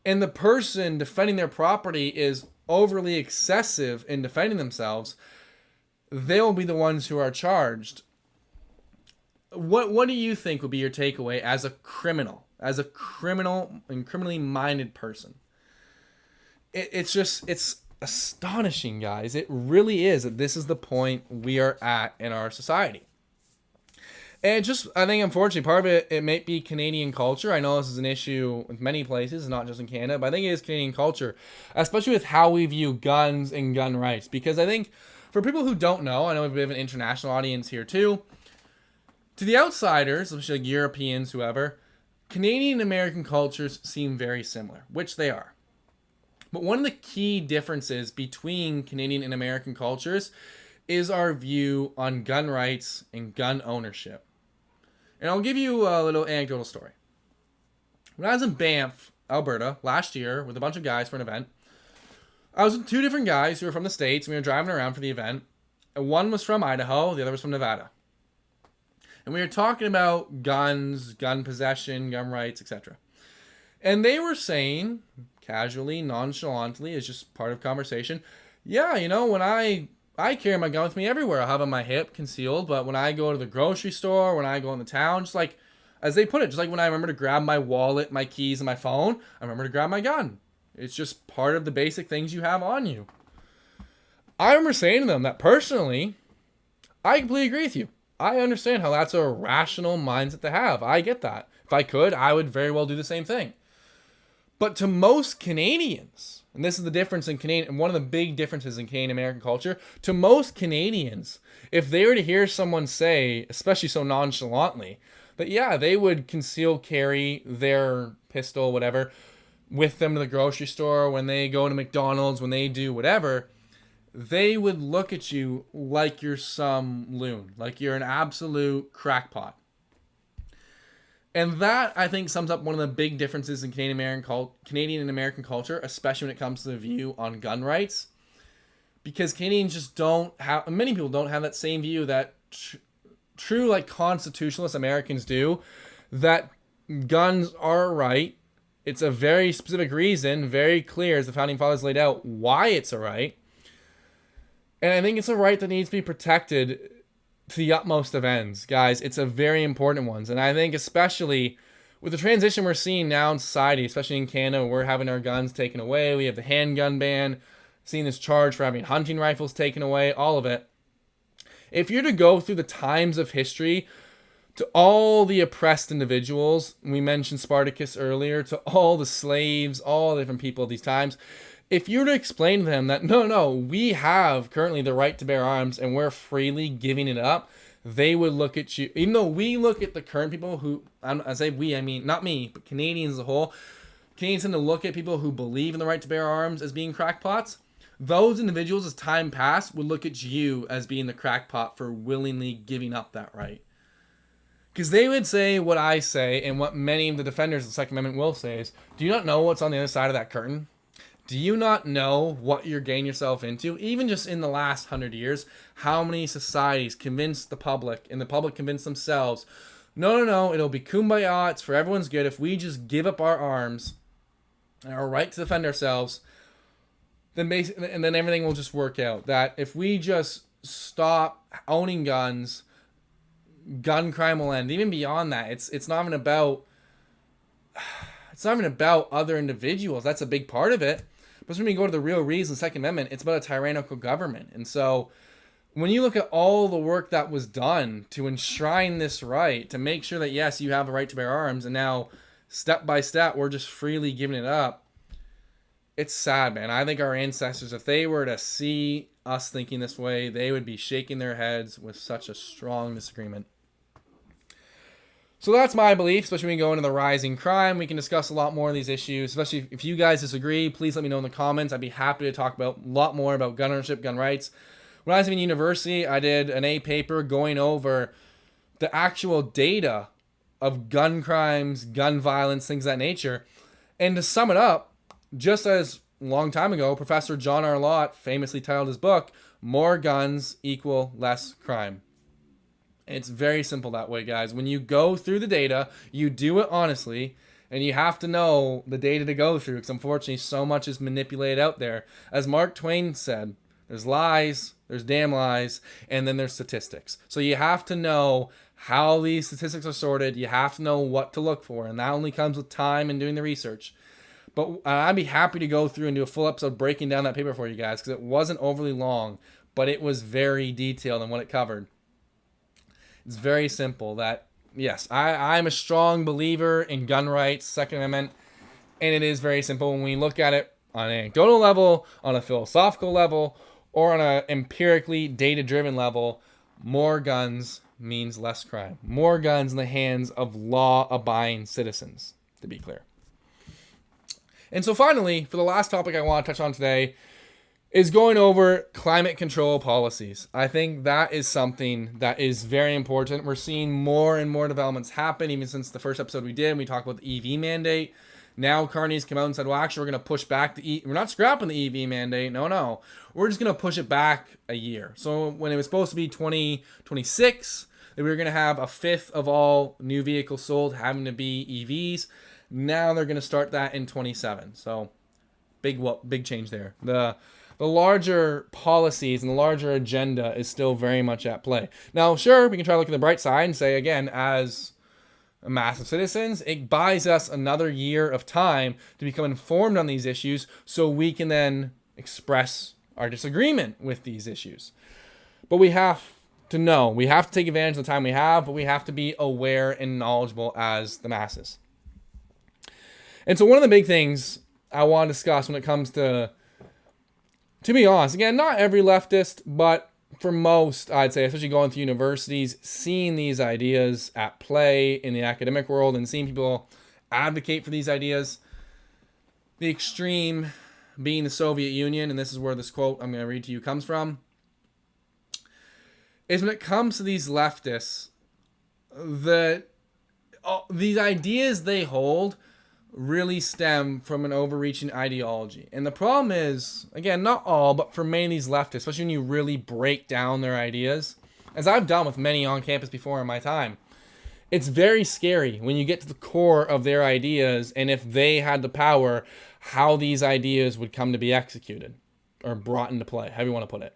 and the person defending their property is overly excessive in defending themselves, they'll be the ones who are charged. what do you think would be your takeaway as a criminal and criminally minded person? It's astonishing, guys. It really is that this is the point we are at in our society. And I think, unfortunately, part of it may be Canadian culture. I know this is an issue with many places, not just in Canada, but I think it is Canadian culture, especially with how we view guns and gun rights. Because I think, for people who don't know, I know we have a bit of an international audience here too, to the outsiders, especially like Europeans, whoever, Canadian and American cultures seem very similar, which they are. But one of the key differences between Canadian and American cultures is our view on gun rights and gun ownership. And I'll give you a little anecdotal story. When I was in Banff, Alberta, last year with a bunch of guys for an event, I was with two different guys who were from the States, and we were driving around for the event. And one was from Idaho, the other was from Nevada. And we were talking about guns, gun possession, gun rights, etc. And they were saying, casually, nonchalantly, as just part of conversation, yeah, when I carry my gun with me everywhere. I'll have it on my hip, concealed. But when I go to the grocery store, when I go in the town, just like, as they put it, just like when I remember to grab my wallet, my keys, and my phone, I remember to grab my gun. It's just part of the basic things you have on you. I remember saying to them that personally, I completely agree with you. I understand how that's a rational mindset to have. I get that. If I could, I would very well do the same thing. But to most Canadians, and this is the difference in Canadian, and one of the big differences in Canadian American culture, to most Canadians, if they were to hear someone say, especially so nonchalantly, that yeah, they would conceal carry their pistol, whatever, with them to the grocery store, when they go to McDonald's, when they do whatever, they would look at you like you're some loon, like you're an absolute crackpot. And that, I think, sums up one of the big differences in Canadian and American culture, especially when it comes to the view on gun rights. Because Canadians just many people don't have that same view that true, like, constitutionalist Americans do, that guns are a right. It's a very specific reason, very clear, as the Founding Fathers laid out, why it's a right. And I think it's a right that needs to be protected to the utmost of ends, guys. It's a very important one. And I think especially with the transition we're seeing now in society, especially in Canada, we're having our guns taken away. We have the handgun ban, seeing this charge for having hunting rifles taken away, all of it. If you're to go through the times of history, to all the oppressed individuals, we mentioned Spartacus earlier, to all the slaves, all the different people of these times, if you were to explain to them that, no, we have currently the right to bear arms and we're freely giving it up, they would look at you, even though we look at the current people who, I say we, I mean, not me, but Canadians as a whole, Canadians tend to look at people who believe in the right to bear arms as being crackpots. Those individuals, as time passed, would look at you as being the crackpot for willingly giving up that right. Because they would say what I say, and what many of the defenders of the Second Amendment will say is, do you not know what's on the other side of that curtain? Do you not know what you're getting yourself into? Even just in the last 100 years, how many societies convinced the public, and the public convinced themselves, no, it'll be kumbaya, it's for everyone's good if we just give up our arms and our right to defend ourselves, then everything will just work out. That if we just stop owning guns, gun crime will end. Even beyond that, it's not even about other individuals. That's a big part of it. But when we go to the real reason, Second Amendment, it's about a tyrannical government. And so when you look at all the work that was done to enshrine this right, to make sure that, yes, you have the right to bear arms, and now step by step, we're just freely giving it up, it's sad, man. I think our ancestors, if they were to see us thinking this way, they would be shaking their heads with such a strong disagreement. So that's my belief, especially when we go into the rising crime. We can discuss a lot more of these issues, especially if you guys disagree. Please let me know in the comments. I'd be happy to talk about a lot more about gun ownership, gun rights. When I was in university, I did an A paper going over the actual data of gun crimes, gun violence, things of that nature. And to sum it up, just as a long time ago, Professor John R. Lott famously titled his book, "More Guns Equal Less Crime." It's very simple that way, guys. When you go through the data, you do it honestly, and you have to know the data to go through, because unfortunately so much is manipulated out there. As Mark Twain said, there's lies, there's damn lies, and then there's statistics. So you have to know how these statistics are sorted. You have to know what to look for, and that only comes with time and doing the research. But I'd be happy to go through and do a full episode breaking down that paper for you guys, because it wasn't overly long, but it was very detailed in what it covered. It's very simple that, yes, I'm a strong believer in gun rights, Second Amendment, and it is very simple when we look at it on an anecdotal level, on a philosophical level, or on an empirically data-driven level. More guns means less crime. More guns in the hands of law-abiding citizens, to be clear. And so finally, for the last topic I want to touch on today, is going over climate control policies. I think that is something that is very important. We're seeing more and more developments happen, even since the first episode we did. We talked about the EV mandate. Now Carney's come out and said, well, actually, we're going to push back we're not scrapping the EV mandate. No. We're just going to push it back a year. So when it was supposed to be 2026, that we were going to have a fifth of all new vehicles sold having to be EVs. Now they're going to start that in 27. So big change there. The larger policies and the larger agenda is still very much at play. Now, sure, we can try to look at the bright side and say, again, as a mass of citizens, it buys us another year of time to become informed on these issues so we can then express our disagreement with these issues. But we have to know, we have to take advantage of the time we have, but we have to be aware and knowledgeable as the masses. And so one of the big things I want to discuss when it comes to be honest, again, not every leftist, but for most, I'd say, especially going through universities, seeing these ideas at play in the academic world and seeing people advocate for these ideas, the extreme being the Soviet Union, and this is where this quote I'm going to read to you comes from, is when it comes to these leftists, these ideas they hold really stem from an overreaching ideology. And the problem is, again, not all, but for many of these leftists, especially when you really break down their ideas, as I've done with many on campus before in my time, it's very scary when you get to the core of their ideas, and if they had the power, how these ideas would come to be executed or brought into play, however you want to put it.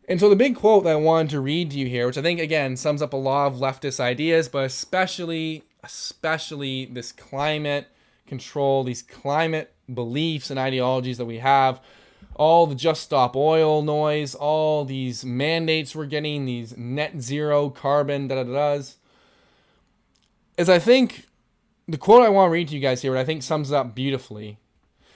And so the big quote that I wanted to read to you here, which I think, again, sums up a lot of leftist ideas, but especially this climate control, these climate beliefs and ideologies that we have, all the just stop oil noise, all these mandates we're getting, these net zero carbon da-da-da-das, is I think the quote I want to read to you guys here, what I think sums it up beautifully,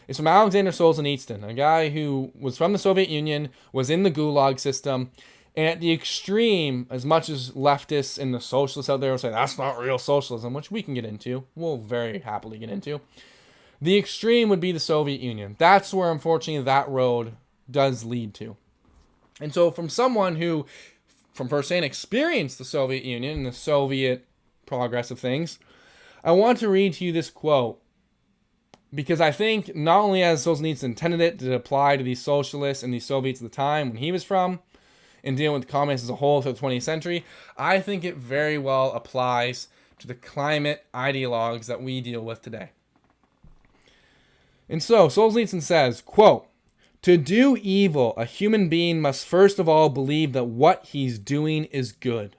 is from Alexander Solzhenitsyn, a guy who was from the Soviet Union, was in the Gulag system. And at the extreme, as much as leftists and the socialists out there will say, that's not real socialism, which we can get into, we'll very happily get into, the extreme would be the Soviet Union. That's where, unfortunately, that road does lead to. And so from someone who, from firsthand, experienced the Soviet Union and the Soviet progress of things, I want to read to you this quote, because I think not only as Solzhenitsyn intended it to apply to these socialists and these Soviets at the time when he was from, and dealing with communists as a whole through the 20th century, I think it very well applies to the climate ideologues that we deal with today. And so, Solzhenitsyn says, quote, "To do evil, a human being must first of all believe that what he's doing is good.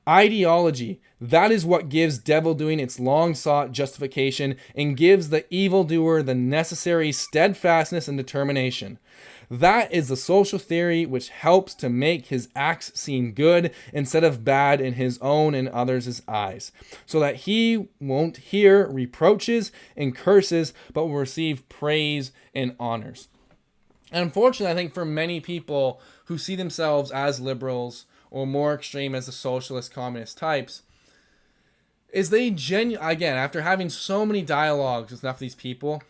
Ideology, that is what gives devil doing its long-sought justification and gives the evildoer the necessary steadfastness and determination. That is the social theory which helps to make his acts seem good instead of bad in his own and others' eyes, so that he won't hear reproaches and curses, but will receive praise and honors." And unfortunately, I think for many people who see themselves as liberals or more extreme as the socialist communist types, is they again, after having so many dialogues with enough of these people,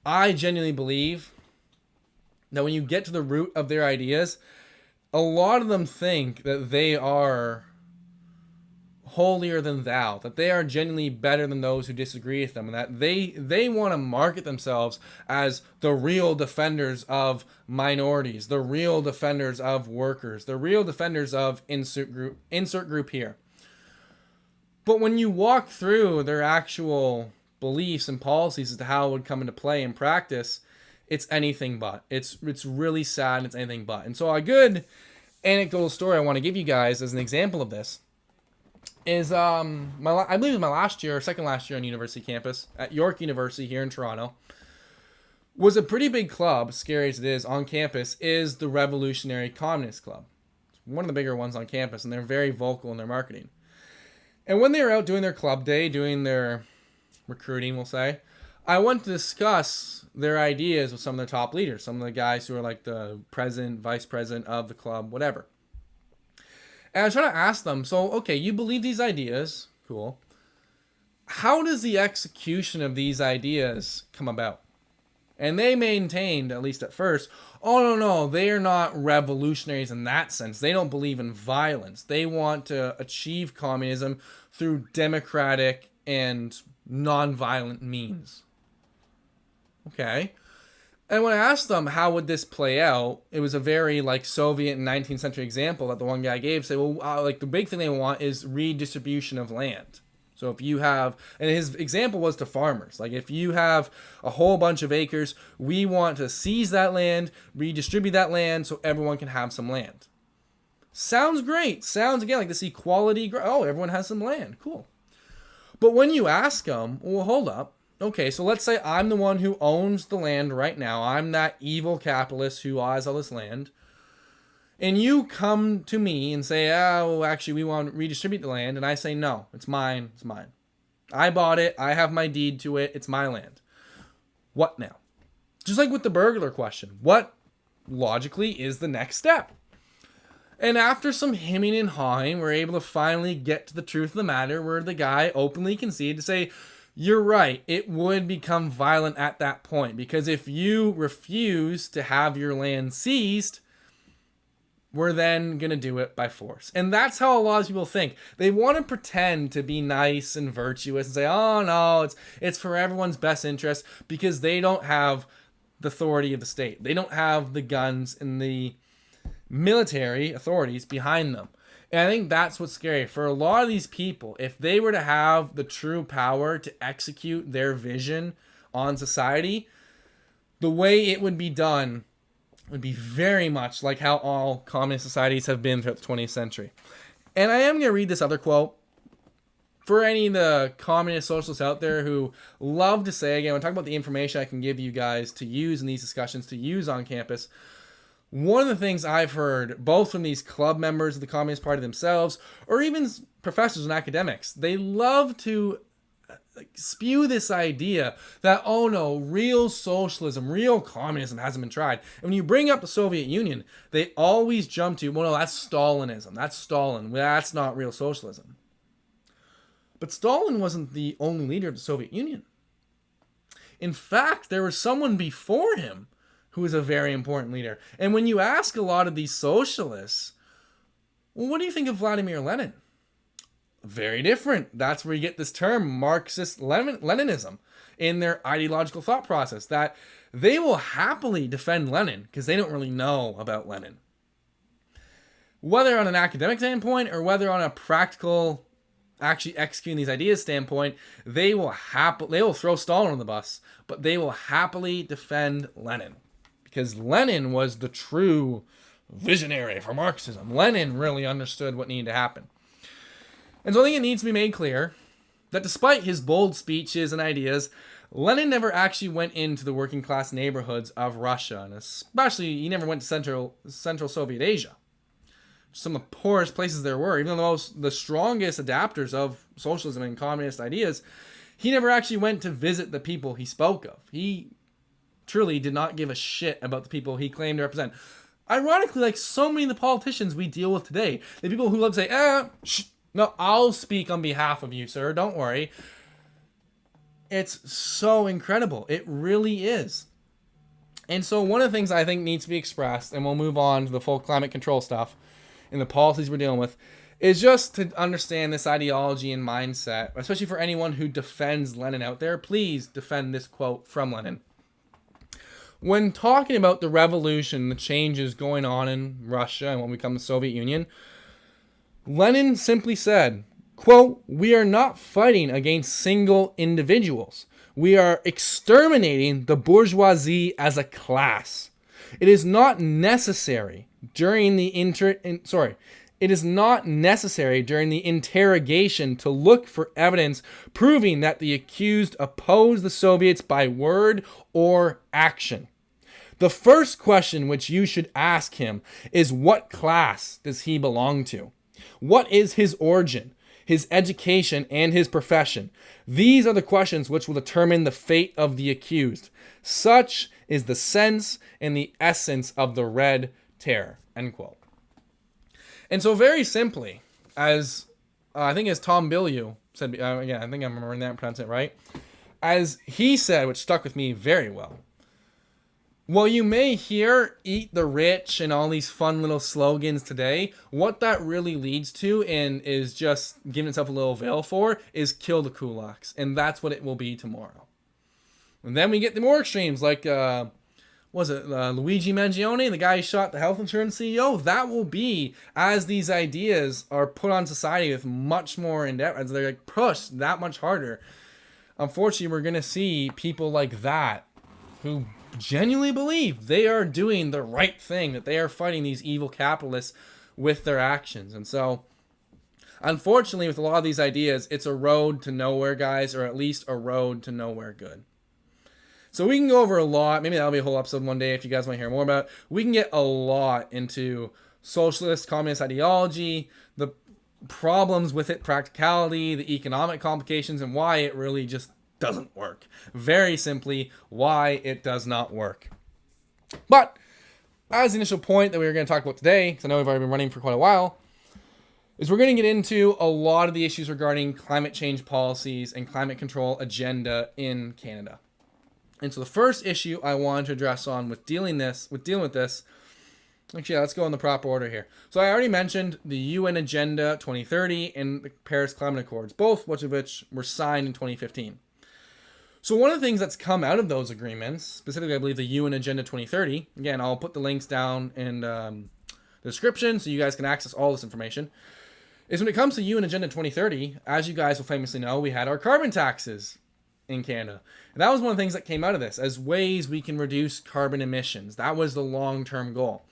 I genuinely believe that when you get to the root of their ideas, a lot of them think that they are holier than thou, that they are genuinely better than those who disagree with them, and that they want to market themselves as the real defenders of minorities, the real defenders of workers, the real defenders of insert group here. But when you walk through their actual beliefs and policies as to how it would come into play in practice, it's anything but. It's really sad, and it's anything but. And so a good anecdotal story I want to give you guys as an example of this is I believe it was my last year or second last year on university campus at York University here in Toronto. Was a pretty big club, scary as it is, on campus, is the Revolutionary Communist Club. It's one of the bigger ones on campus, and they're very vocal in their marketing. And when they were out doing their club day, doing their recruiting, we'll say, I went to discuss their ideas with some of their top leaders, some of the guys who are like the president, vice president of the club, whatever. And I was trying to ask them, so, okay, you believe these ideas, cool. How does the execution of these ideas come about? And they maintained, at least at first, oh, no, they are not revolutionaries in that sense. They don't believe in violence. They want to achieve communism through democratic and non-violent means. Okay. And when I asked them how would this play out, it was a very like Soviet and 19th century example that the one guy gave. Say, well, like the big thing they want is redistribution of land. So if you have, and his example was to farmers, like if you have a whole bunch of acres, we want to seize that land, redistribute that land so everyone can have some land. Sounds great. Sounds, again, like this equality. Oh, everyone has some land. Cool. But when you ask them, well, hold up. Okay, so let's say I'm the one who owns the land right now. I'm that evil capitalist who has all this land. And you come to me and say, oh, actually, we want to redistribute the land. And I say, no, it's mine. It's mine. I bought it. I have my deed to it. It's my land. What now? Just like with the burglar question. What, logically, is the next step? And after some hemming and hawing, we're able to finally get to the truth of the matter where the guy openly conceded to say, you're right, it would become violent at that point. Because if you refuse to have your land seized, we're then going to do it by force. And that's how a lot of people think. They want to pretend to be nice and virtuous and say, oh no, it's for everyone's best interest, because they don't have the authority of the state. They don't have the guns and the military authorities behind them. And I think that's what's scary. For a lot of these people, if they were to have the true power to execute their vision on society, the way it would be done would be very much like how all communist societies have been throughout the 20th century. And I am going to read this other quote. For any of the communist socialists out there who love to say, again, when I talk about the information I can give you guys to use in these discussions, to use on campus, one of the things I've heard, both from these club members of the Communist Party themselves, or even professors and academics, they love to spew this idea that, oh no, real socialism, real communism hasn't been tried. And when you bring up the Soviet Union, they always jump to, well, no, that's Stalinism. That's Stalin. That's not real socialism. But Stalin wasn't the only leader of the Soviet Union. In fact, there was someone before him who was a very important leader. And when you ask a lot of these socialists, well, what do you think of Vladimir Lenin? Very different. That's where you get this term Marxist Leninism in their ideological thought process, that they will happily defend Lenin because they don't really know about Lenin. Whether on an academic standpoint or whether on a practical, actually executing these ideas standpoint, they will throw Stalin on the bus, but they will happily defend Lenin because Lenin was the true visionary for Marxism. Lenin really understood what needed to happen. And so I think it needs to be made clear that despite his bold speeches and ideas, Lenin never actually went into the working class neighborhoods of Russia, and especially he never went to Central Soviet Asia. Some of the poorest places there were, even the strongest adapters of socialism and communist ideas, he never actually went to visit the people he spoke of. He truly did not give a shit about the people he claimed to represent. Ironically, like so many of the politicians we deal with today, the people who love to say, no, I'll speak on behalf of you, sir. Don't worry. It's so incredible. It really is. And so one of the things I think needs to be expressed, and we'll move on to the full climate control stuff and the policies we're dealing with, is just to understand this ideology and mindset, especially for anyone who defends Lenin out there. Please defend this quote from Lenin. When talking about the revolution, the changes going on in Russia and what we become the Soviet Union, Lenin simply said, quote, "We are not fighting against single individuals. We are exterminating the bourgeoisie as a class. It is not necessary during the It is not necessary during the interrogation to look for evidence proving that the accused opposed the Soviets by word or action. The first question which you should ask him is, what class does he belong to? What is his origin, his education, and his profession? These are the questions which will determine the fate of the accused. Such is the sense and the essence of the Red Terror. End quote. And so very simply, as I think as Tom Bilyeu said, again, I think I'm remembering that and pronouncing it right, as he said, which stuck with me very well, while you may hear eat the rich and all these fun little slogans today, what that really leads to and is just giving itself a little veil for is kill the kulaks. And that's what it will be tomorrow. And then we get the more extremes like, Luigi Mangione, the guy who shot the health insurance CEO? That will be, as these ideas are put on society with much more in-depth, as they're like pushed that much harder. Unfortunately, we're going to see people like that who genuinely believe they are doing the right thing, that they are fighting these evil capitalists with their actions. And so, unfortunately, with a lot of these ideas, it's a road to nowhere, guys, or at least a road to nowhere good. So we can go over a lot. Maybe that'll be a whole episode one day if you guys want to hear more about it. We can get a lot into socialist, communist ideology, the problems with it, practicality, the economic complications, and why it really just doesn't work. Very simply, why it does not work. But as the initial point that we were going to talk about today, because I know we've already been running for quite a while, is we're going to get into a lot of the issues regarding climate change policies and climate control agenda in Canada. And so the first issue I wanted to address on with dealing with this, actually, let's go in the proper order here. So I already mentioned the UN Agenda 2030 and the Paris Climate Accords, both of which were signed in 2015. So one of the things that's come out of those agreements, specifically I believe the UN Agenda 2030, again, I'll put the links down in the description so you guys can access all this information, is when it comes to UN Agenda 2030, as you guys will famously know, we had our carbon taxes in Canada. And that was one of the things that came out of this as ways we can reduce carbon emissions. That was the long-term goal.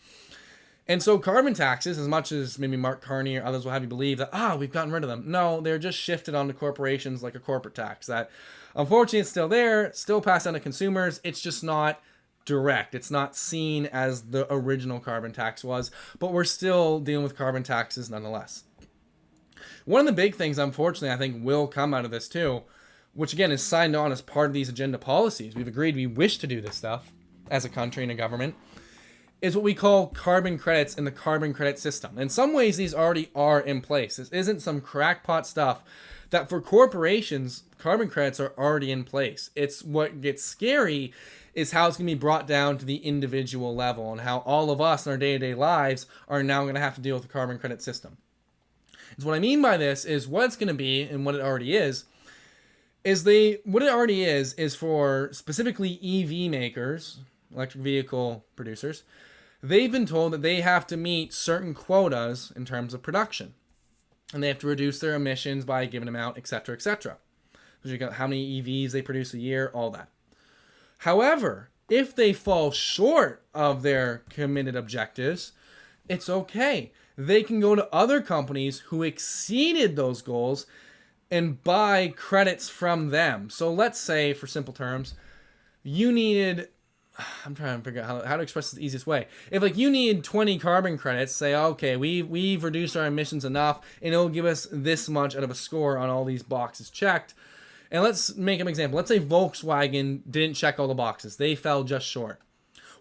And so carbon taxes, as much as maybe Mark Carney or others will have you believe that, we've gotten rid of them. No, they're just shifted onto corporations like a corporate tax that, unfortunately, it's still there, still passed on to consumers. It's just not direct. It's not seen as the original carbon tax was, but we're still dealing with carbon taxes nonetheless. One of the big things, unfortunately, I think will come out of this too, which again is signed on as part of these agenda policies. We've agreed we wish to do this stuff as a country and a government, is what we call carbon credits in the carbon credit system. In some ways, these already are in place. This isn't some crackpot stuff that for corporations, carbon credits are already in place. It's what gets scary is how it's going to be brought down to the individual level and how all of us in our day-to-day lives are now going to have to deal with the carbon credit system. So what I mean by this is what it's going to be and what it already is for specifically EV makers, electric vehicle producers. They've been told that they have to meet certain quotas in terms of production. And they have to reduce their emissions by a given amount, etc., etc. So you got how many EVs they produce a year, all that. However, if they fall short of their committed objectives, it's okay. They can go to other companies who exceeded those goals and buy credits from them. So let's say, for simple terms, you needed... I'm trying to figure out how to express this the easiest way. If you need 20 carbon credits, say, okay, we've reduced our emissions enough, and it'll give us this much out of a score on all these boxes checked. And let's make an example. Let's say Volkswagen didn't check all the boxes. They fell just short.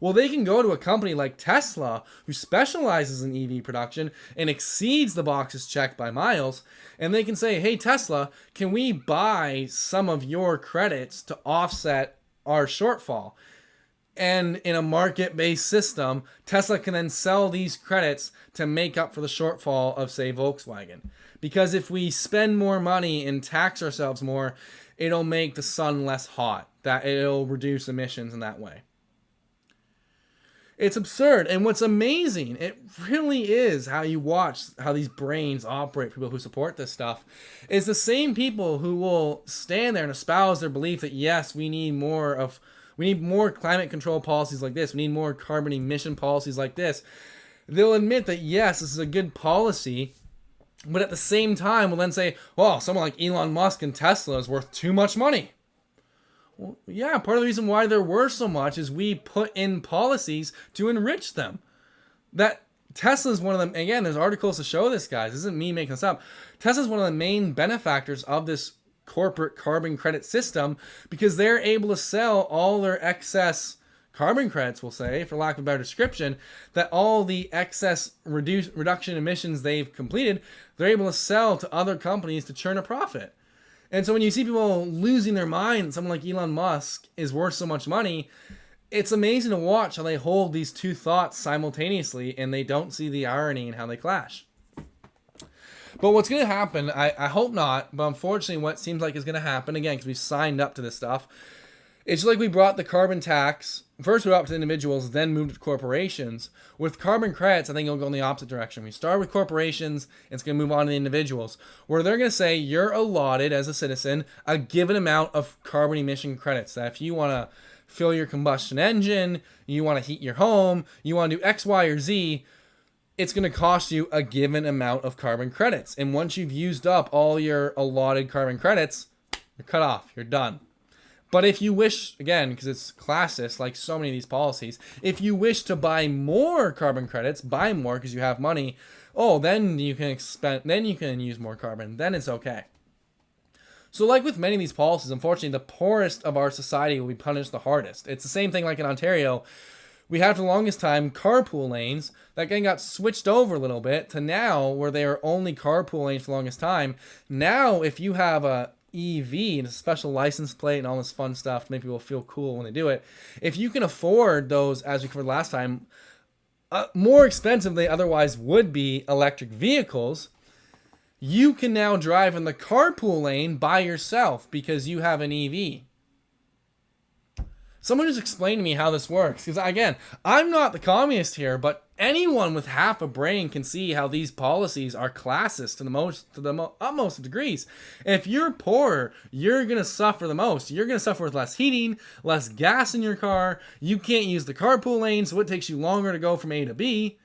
Well, they can go to a company like Tesla, who specializes in EV production and exceeds the boxes checked by miles, and they can say, hey, Tesla, can we buy some of your credits to offset our shortfall? And in a market-based system, Tesla can then sell these credits to make up for the shortfall of, say, Volkswagen. Because if we spend more money and tax ourselves more, it'll make the sun less hot. That it'll reduce emissions in that way. It's absurd. And what's amazing, it really is how you watch how these brains operate, people who support this stuff, is the same people who will stand there and espouse their belief that, yes, we need more climate control policies like this. We need more carbon emission policies like this. They'll admit that, yes, this is a good policy, but at the same time will then say, well, someone like Elon Musk and Tesla is worth too much money. Well, yeah, part of the reason why they're worth so much is we put in policies to enrich them. That Tesla's one of them. Again, there's articles to show this, guys. This isn't me making this up. Tesla's one of the main benefactors of this corporate carbon credit system because they're able to sell all their excess carbon credits, we'll say, for lack of a better description, that all the excess reduction emissions they've completed, they're able to sell to other companies to churn a profit. And so when you see people losing their mind, someone like Elon Musk is worth so much money, it's amazing to watch how they hold these two thoughts simultaneously and they don't see the irony in how they clash. But what's going to happen, I hope not, but unfortunately what seems like is going to happen, again, because we've signed up to this stuff, it's like we brought the carbon tax, first we brought it to individuals, then moved it to corporations. With carbon credits, I think it'll go in the opposite direction. We start with corporations, and it's going to move on to the individuals, where they're going to say you're allotted as a citizen a given amount of carbon emission credits. That if you want to fill your combustion engine, you want to heat your home, you want to do X, Y, or Z, it's going to cost you a given amount of carbon credits. And once you've used up all your allotted carbon credits, you're cut off, you're done. But if you wish, again, because it's classist, like so many of these policies, if you wish to buy more carbon credits, buy more because you have money, then you can use more carbon. Then it's okay. So like with many of these policies, unfortunately, the poorest of our society will be punished the hardest. It's the same thing like in Ontario. We had for the longest time carpool lanes that again got switched over a little bit to now where they are only carpool lanes for the longest time. Now, if you have a EV and a special license plate and all this fun stuff to make people feel cool when they do it, if you can afford those, as we covered last time, more expensive than they otherwise would be electric vehicles, you can now drive in the carpool lane by yourself because you have an EV. Someone just explain to me how this works. Because again, I'm not the communist here, but anyone with half a brain can see how these policies are classist to the utmost of degrees. If you're poor, you're going to suffer the most. You're going to suffer with less heating, less gas in your car. You can't use the carpool lane, so it takes you longer to go from A to B.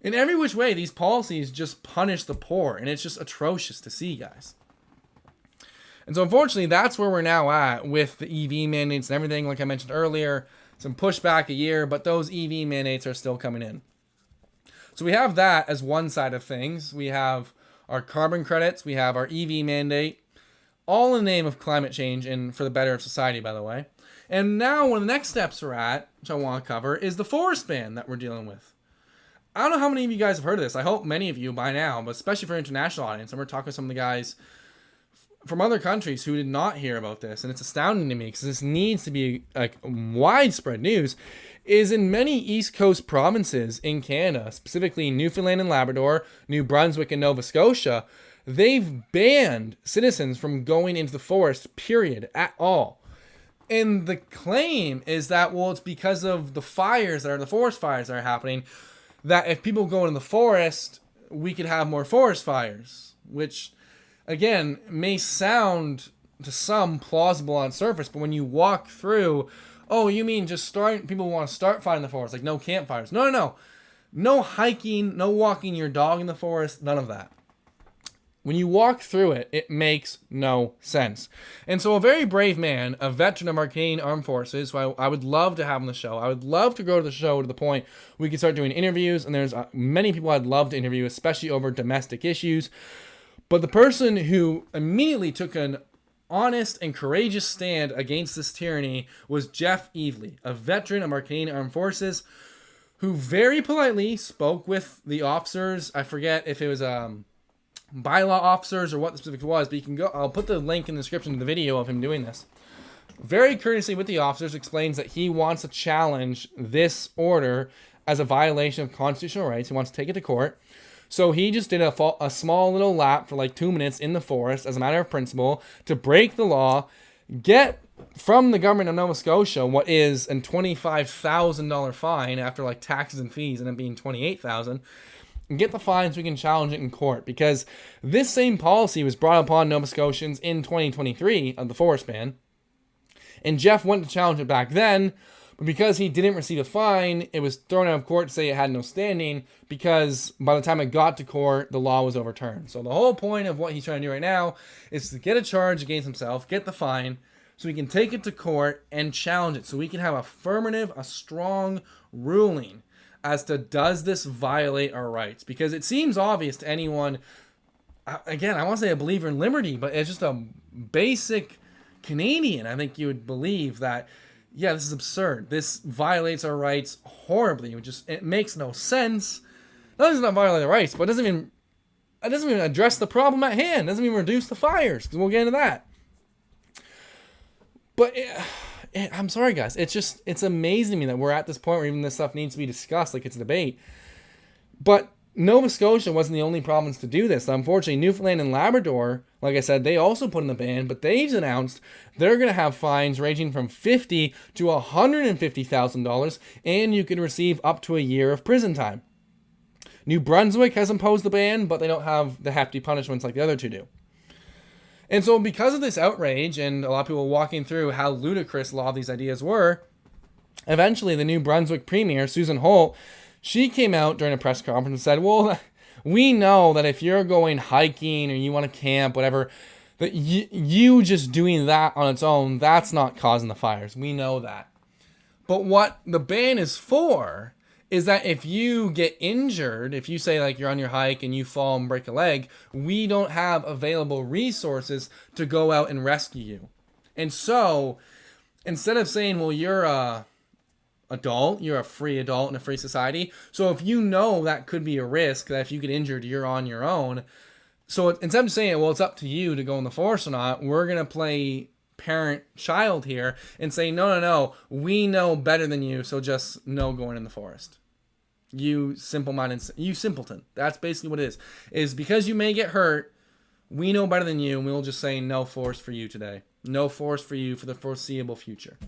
In every which way, these policies just punish the poor, and it's just atrocious to see, guys. And so unfortunately, that's where we're now at with the EV mandates and everything. Like I mentioned earlier, some pushback a year, but those EV mandates are still coming in. So we have that as one side of things. We have our carbon credits. We have our EV mandate, all in the name of climate change and for the better of society, by the way. And now one of the next steps we're at, which I want to cover, is the forest ban that we're dealing with. I don't know how many of you guys have heard of this. I hope many of you by now, but especially for an international audience. And we're talking to some of the guys from other countries who did not hear about this, and it's astounding to me because this needs to be like widespread news, is in many East Coast provinces in Canada, specifically Newfoundland and Labrador, New Brunswick and Nova Scotia, they've banned citizens from going into the forest, period, at all. And the claim is that, well, it's because of the forest fires that are happening, that if people go into the forest, we could have more forest fires, which again, may sound to some plausible on surface, but when you walk through, you mean just people want to start fighting in the forest, like no campfires. No. No hiking, no walking your dog in the forest, none of that. When you walk through it, it makes no sense. And so a very brave man, a veteran of our Canadian Armed Forces, who I would love to have on the show. I would love to go to the show to the point we can start doing interviews, and there's many people I'd love to interview, especially over domestic issues. But the person who immediately took an honest and courageous stand against this tyranny was Jeff Evely, a veteran of our Canadian Armed Forces, who very politely spoke with the officers. I forget if it was bylaw officers or what the specific was, but you can go. I'll put the link in the description of the video of him doing this. Very courteously with the officers, explains that he wants to challenge this order as a violation of constitutional rights. He wants to take it to court. So he just did a small little lap for like 2 minutes in the forest as a matter of principle to break the law, get from the government of Nova Scotia what is a $25,000 fine after like taxes and fees and it being $28,000, and get the fine so we can challenge it in court, because this same policy was brought upon Nova Scotians in 2023 of the forest ban, and Jeff went to challenge it back then, but because he didn't receive a fine, it was thrown out of court to say it had no standing, because by the time it got to court, the law was overturned. So the whole point of what he's trying to do right now is to get a charge against himself, get the fine, so we can take it to court and challenge it, so we can have a strong ruling as to, does this violate our rights? Because it seems obvious to anyone, again, I want to say a believer in liberty, but it's just a basic Canadian, I think you would believe that, yeah, this is absurd. This violates our rights horribly. It makes no sense. Not only does it not violate our rights, but it doesn't even address the problem at hand. It doesn't even reduce the fires, because we'll get into that. But I'm sorry, guys. It's amazing to me that we're at this point where even this stuff needs to be discussed like it's a debate. But Nova Scotia wasn't the only province to do this. Unfortunately, Newfoundland and Labrador, like I said, they also put in the ban, but they've announced they're going to have fines ranging from $50,000 to $150,000, and you can receive up to a year of prison time. New Brunswick has imposed the ban, but they don't have the hefty punishments like the other two do. And so because of this outrage, and a lot of people walking through how ludicrous a lot of these ideas were, eventually the New Brunswick Premier, Susan Holt, she came out during a press conference and said, well, we know that if you're going hiking or you want to camp, whatever, that you just doing that on its own, that's not causing the fires. We know that. But what the ban is for is that if you get injured, if you say like you're on your hike and you fall and break a leg, we don't have available resources to go out and rescue you. And so instead of saying, well, you're a adult, you're a free adult in a free society, so if you know that could be a risk, that if you get injured, you're on your own. So instead of saying, well, it's up to you to go in the forest or not, we're going to play parent-child here and say, no, we know better than you, so just no going in the forest. You simple-minded, you simpleton. That's basically what it is because you may get hurt, we know better than you, and we'll just say no forest for you today. No forest for you for the foreseeable future.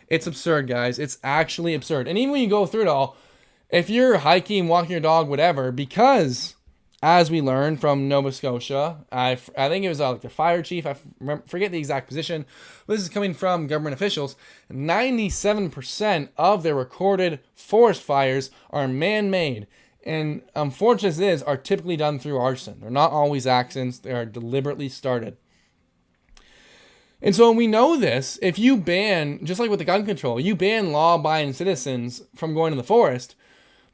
It's absurd, guys. It's actually absurd. And even when you go through it all, if you're hiking, walking your dog, whatever, because as we learned from Nova Scotia, I think it was like the fire chief, forget the exact position, but this is coming from government officials, 97% of their recorded forest fires are man-made. And unfortunate as it is, are typically done through arson. They're not always accidents. They are deliberately started. And so when we know this, if you ban, just like with the gun control, you ban law-abiding citizens from going to the forest,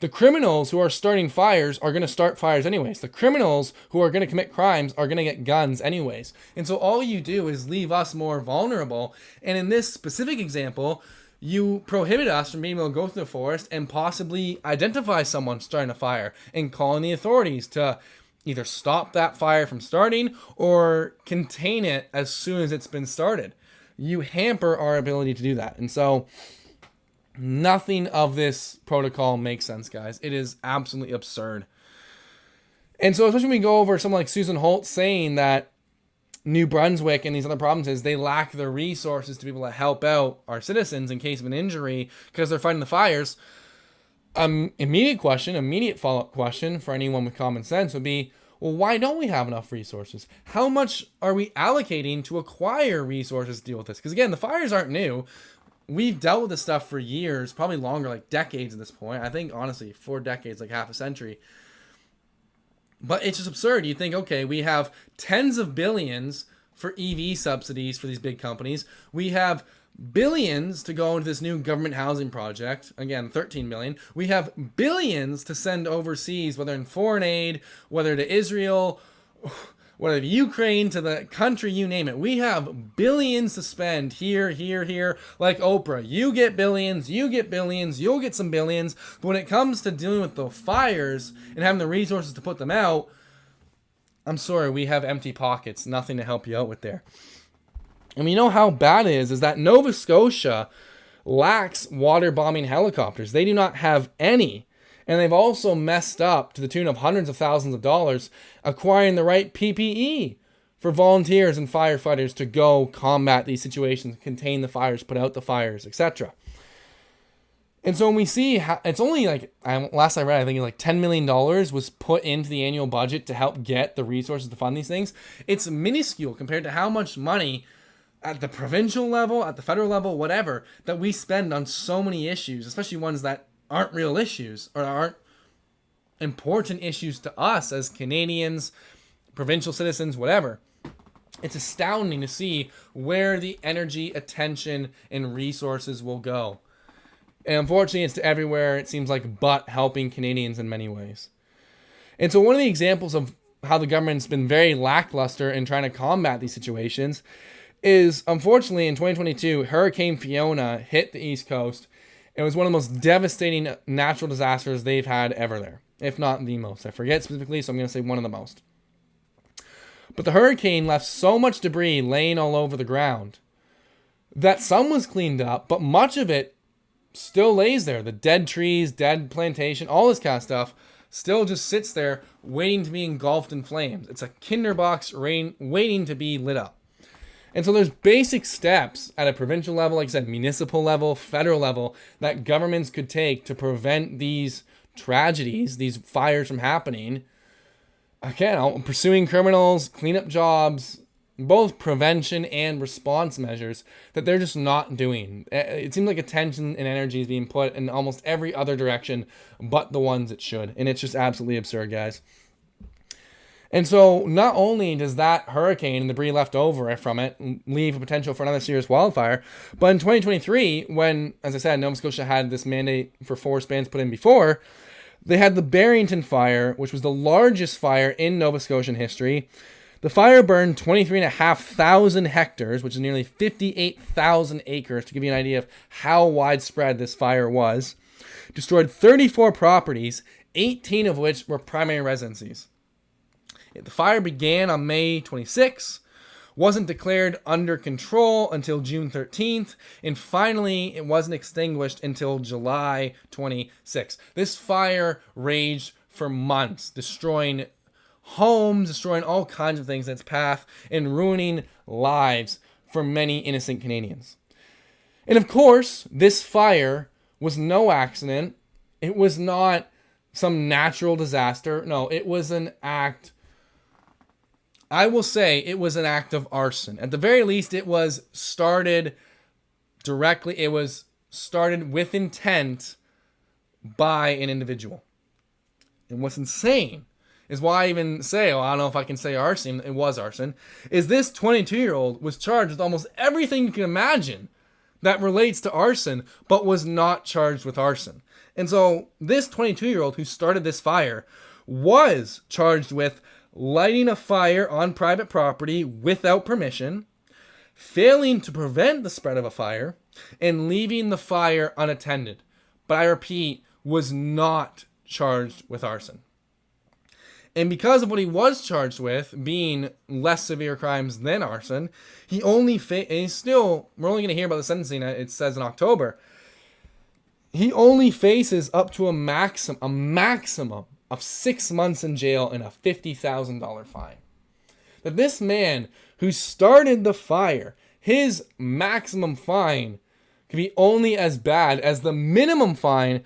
the criminals who are starting fires are going to start fires anyways. The criminals who are going to commit crimes are going to get guns anyways. And so all you do is leave us more vulnerable. And in this specific example, you prohibit us from being able to go through the forest and possibly identify someone starting a fire and calling the authorities to either stop that fire from starting or contain it as soon as it's been started. You hamper our ability to do that. And so nothing of this protocol makes sense, guys. It is absolutely absurd. And so especially when we go over someone like Susan Holt saying that New Brunswick and these other provinces, they lack the resources to be able to help out our citizens in case of an injury because they're fighting the fires. Immediate follow-up question for anyone with common sense would be, well, why don't we have enough resources? How much are we allocating to acquire resources to deal with this? Because again, the fires aren't new. We've dealt with this stuff for years, probably longer, like decades at this point. I think, honestly, 4 decades, like half a century. But it's just absurd. You think, okay, we have tens of billions for EV subsidies for these big companies. We have billions to go into this new government housing project. Again, 13 billion. We have billions to send overseas, whether in foreign aid, whether to Israel, whether to Ukraine, to the country, you name it. We have billions to spend here, like Oprah. You get billions, you'll get some billions. But when it comes to dealing with the fires and having the resources to put them out, I'm sorry, we have empty pockets, nothing to help you out with there. And we know how bad it is that Nova Scotia lacks water bombing helicopters. They do not have any. And they've also messed up to the tune of hundreds of thousands of dollars acquiring the right PPE for volunteers and firefighters to go combat these situations, contain the fires, put out the fires, etc. And so when we see how it's only like, last I read, I think like $10 million was put into the annual budget to help get the resources to fund these things. It's minuscule compared to how much money at the provincial level, at the federal level, whatever, that we spend on so many issues, especially ones that aren't real issues or aren't important issues to us as Canadians, provincial citizens, whatever. It's astounding to see where the energy, attention, and resources will go. And unfortunately, it's to everywhere, it seems like, but helping Canadians in many ways. And so one of the examples of how the government's been very lackluster in trying to combat these situations is, unfortunately, in 2022, Hurricane Fiona hit the East Coast. It was one of the most devastating natural disasters they've had ever there, if not the most. I forget specifically, so I'm going to say one of the most. But the hurricane left so much debris laying all over the ground that some was cleaned up, but much of it still lays there. The dead trees, dead plantation, all this kind of stuff still just sits there waiting to be engulfed in flames. It's a tinderbox waiting to be lit up. And so there's basic steps at a provincial level, like I said, municipal level, federal level, that governments could take to prevent these tragedies, these fires from happening. Again, pursuing criminals, cleanup jobs, both prevention and response measures that they're just not doing. It seems like attention and energy is being put in almost every other direction but the ones it should. And it's just absolutely absurd, guys. And so not only does that hurricane and debris left over from it leave a potential for another serious wildfire, but in 2023, when, as I said, Nova Scotia had this mandate for forest bans put in before, they had the Barrington fire, which was the largest fire in Nova Scotian history. The fire burned 23,500 hectares, which is nearly 58,000 acres, to give you an idea of how widespread this fire was. Destroyed 34 properties, 18 of which were primary residencies. The fire began on May 26, wasn't declared under control until June 13th, and finally it wasn't extinguished until July 26. This fire raged for months, destroying homes, destroying all kinds of things in its path, and ruining lives for many innocent Canadians. And of course, this fire was no accident. It was not some natural disaster. No, it was an act. I will say it was an act of arson. At the very least, it was started directly. It was started with intent by an individual. And what's insane is why I even say, I don't know if I can say arson, it was arson, is this 22-year-old was charged with almost everything you can imagine that relates to arson, but was not charged with arson. And so this 22-year-old who started this fire was charged with lighting a fire on private property without permission, failing to prevent the spread of a fire, and leaving the fire unattended. But I repeat, was not charged with arson. And because of what he was charged with, being less severe crimes than arson, he only we're only going to hear about the sentencing, it says in October. He only faces up to a maximum of 6 months in jail and a $50,000 fine. That this man who started the fire, his maximum fine could be only as bad as the minimum fine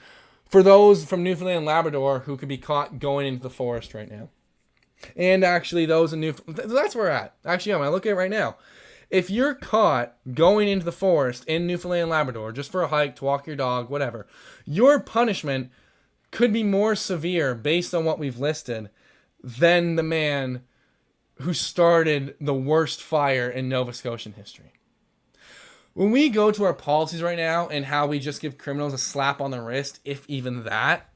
for those from Newfoundland and Labrador who could be caught going into the forest right now. And actually those in that's where we're at. Actually, I look at it right now. If you're caught going into the forest in Newfoundland and Labrador just for a hike, to walk your dog, whatever, your punishment could be more severe based on what we've listed than the man who started the worst fire in Nova Scotian history. When we go to our policies right now and how we just give criminals a slap on the wrist, if even that,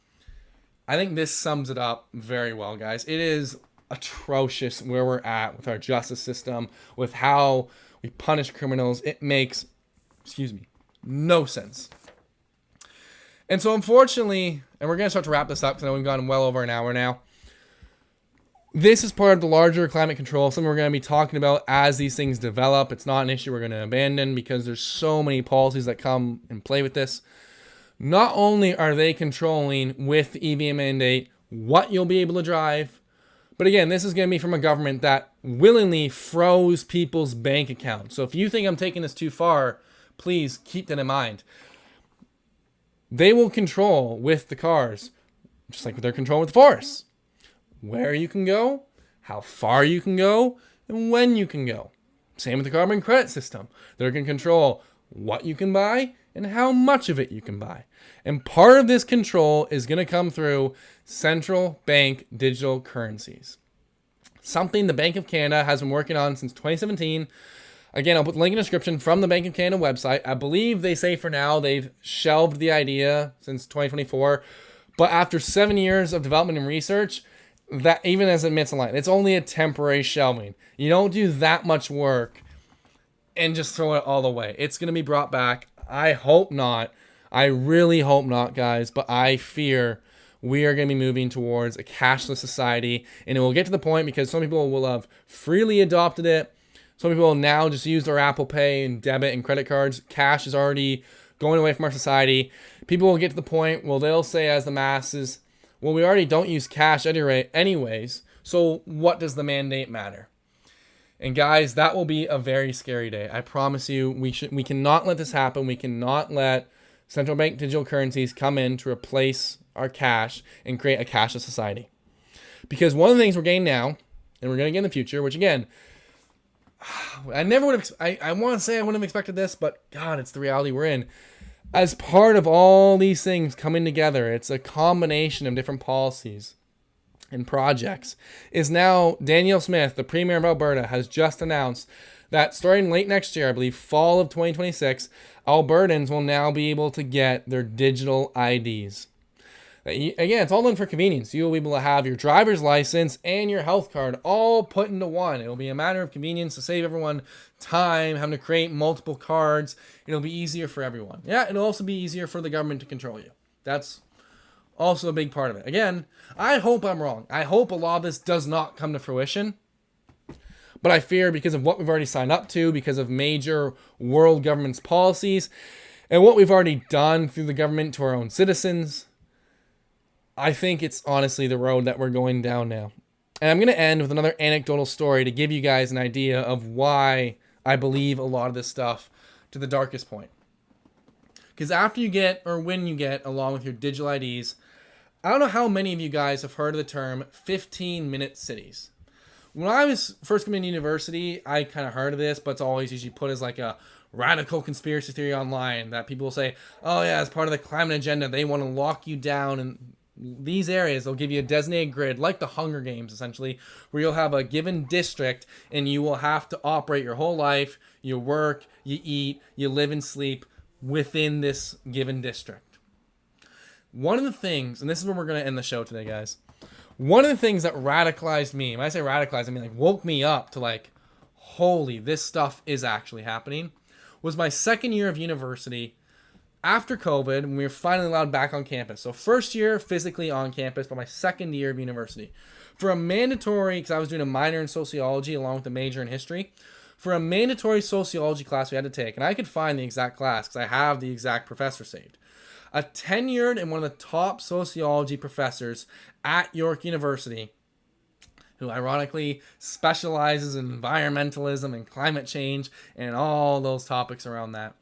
I think this sums it up very well, guys. It is atrocious where we're at with our justice system, with how we punish criminals. It makes, no sense. And so unfortunately, and we're going to start to wrap this up because I know we've gone well over an hour now. This is part of the larger climate control, something we're going to be talking about as these things develop. It's not an issue we're going to abandon because there's so many policies that come and play with this. Not only are they controlling with the EV mandate what you'll be able to drive, But again, this is going to be from a government that willingly froze people's bank accounts. So if you think I'm taking this too far, please keep that in mind. They will control with the cars, just like they're controlling with the forests, where you can go, how far you can go, and when you can go. Same with the carbon credit system. They're going to control what you can buy and how much of it you can buy. And part of this control is going to come through central bank digital currencies. Something the Bank of Canada has been working on since 2017. Again, I'll put the link in the description from the Bank of Canada website. I believe they say for now they've shelved the idea since 2024. But after 7 years of development and research, that even as it admits online, it's only a temporary shelving. You don't do that much work and just throw it all away. It's going to be brought back. I hope not. I really hope not, guys. But I fear we are going to be moving towards a cashless society. And it will get to the point because some people will have freely adopted it. Some people will now just use their Apple Pay and debit and credit cards. Cash is already going away from our society. People will get to the point where they'll say as the masses, well, we already don't use cash anyways, so what does the mandate matter? And guys, that will be a very scary day. I promise you, we cannot let this happen. We cannot let central bank digital currencies come in to replace our cash and create a cashless society. Because one of the things we're getting now, and we're going to get in the future, which again, I never would have, I want to say I wouldn't have expected this, but God, it's the reality we're in. As part of all these things coming together, it's a combination of different policies and projects, is now Danielle Smith, the Premier of Alberta, has just announced that starting late next year, I believe fall of 2026, Albertans will now be able to get their digital IDs. Again, it's all done for convenience. You will be able to have your driver's license and your health card all put into one. It will be a matter of convenience to save everyone time, having to create multiple cards. It'll be easier for everyone. Yeah, it'll also be easier for the government to control you. That's also a big part of it. Again, I hope I'm wrong. I hope a lot of this does not come to fruition. But I fear because of what we've already signed up to, because of major world government's policies, and what we've already done through the government to our own citizens, I think it's honestly the road that we're going down now. And I'm going to end with another anecdotal story to give you guys an idea of why I believe a lot of this stuff to the darkest point. Because after you get, or when you get, along with your digital IDs, I don't know how many of you guys have heard of the term 15-minute cities. When I was first coming to university, I kind of heard of this, but it's always usually put as like a radical conspiracy theory online that people will say, oh yeah, as part of the climate agenda, they want to lock you down in these areas. They'll give you a designated grid, like the Hunger Games, essentially, where you'll have a given district and you will have to operate your whole life, you work, you eat, you live and sleep within this given district. One of the things, and this is where we're going to end the show today, guys. One of the things that radicalized me, when I say radicalized, I mean like woke me up to like, holy, this stuff is actually happening, was my second year of university after COVID, when we were finally allowed back on campus. So first year physically on campus, but my second year of university. For a mandatory, because I was doing a minor in sociology along with a major in history, for a mandatory sociology class we had to take, and I could find the exact class because I have the exact professor saved. A tenured and one of the top sociology professors at York University, who ironically specializes in environmentalism and climate change and all those topics around that.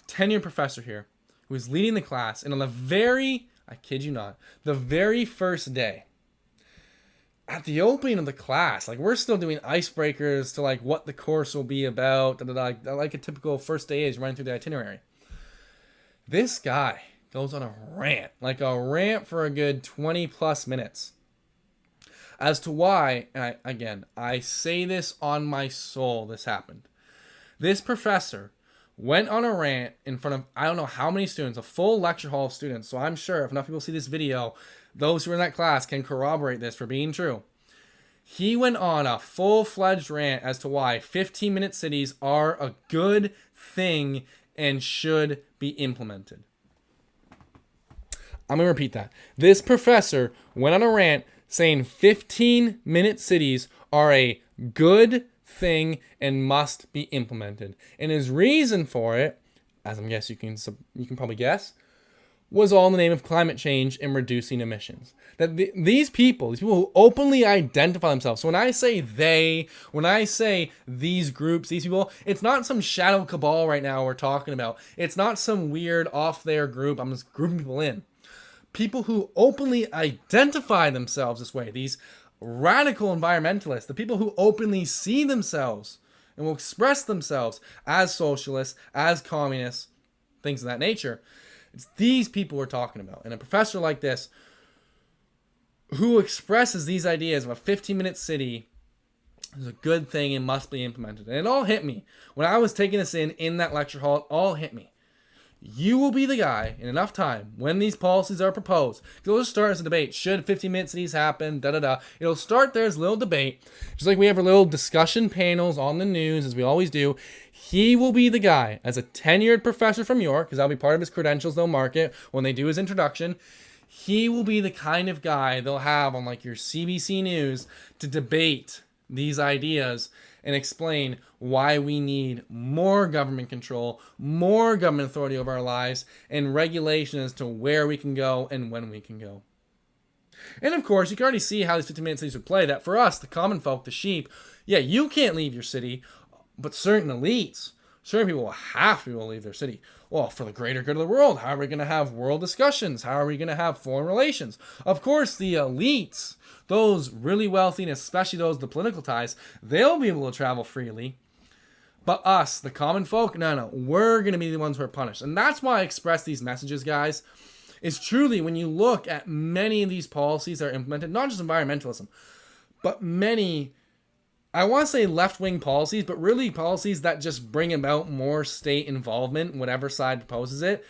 Tenured professor here who was leading the class, and on the very, I kid you not, the very first day, at the opening of the class, like we're still doing icebreakers to like what the course will be about, like a typical first day is running through the itinerary. This guy goes on a rant, like a rant for a good 20 plus minutes as to why, and I say this on my soul, this happened. This professor went on a rant in front of, I don't know how many students, a full lecture hall of students. So I'm sure if enough people see this video, those who are in that class can corroborate this for being true. He went on a full-fledged rant as to why 15-minute cities are a good thing and should be implemented. I'm going to repeat that. This professor went on a rant saying 15-minute cities are a good thing and must be implemented. And his reason for it, as I'm guessing you can probably guess, was all in the name of climate change and reducing emissions. That these people who openly identify themselves, so when I say they, when I say these groups, these people, it's not some shadow cabal right now we're talking about. It's not some weird off there group. I'm just grouping people in. People who openly identify themselves this way, these radical environmentalists, the people who openly see themselves and will express themselves as socialists, as communists, things of that nature. It's these people we're talking about. And a professor like this who expresses these ideas of a 15-minute city is a good thing and must be implemented. And it all hit me. When I was taking this in that lecture hall, it all hit me. You will be the guy in enough time when these policies are proposed. It'll just start as a debate. Should 15-minute cities happen? It'll start there as a little debate. Just like we have our little discussion panels on the news, as we always do. He will be the guy, as a tenured professor from York, because that'll be part of his credentials they'll mark it when they do his introduction. He will be the kind of guy they'll have on like your CBC News to debate these ideas and explain why we need more government control, more government authority over our lives, and regulation as to where we can go and when we can go. And of course, you can already see how these 15-minute cities would play. That for us, the common folk, the sheep, yeah, you can't leave your city, but certain elites, certain people will have to be able to leave their city. Well, for the greater good of the world, how are we going to have world discussions? How are we going to have foreign relations? Of course, the elites, those really wealthy, and especially those with the political ties, they'll be able to travel freely. But us, the common folk, no, we're going to be the ones who are punished. And that's why I express these messages, guys, is truly when you look at many of these policies that are implemented, not just environmentalism, but many, I want to say left-wing policies, but really policies that just bring about more state involvement, whatever side proposes it.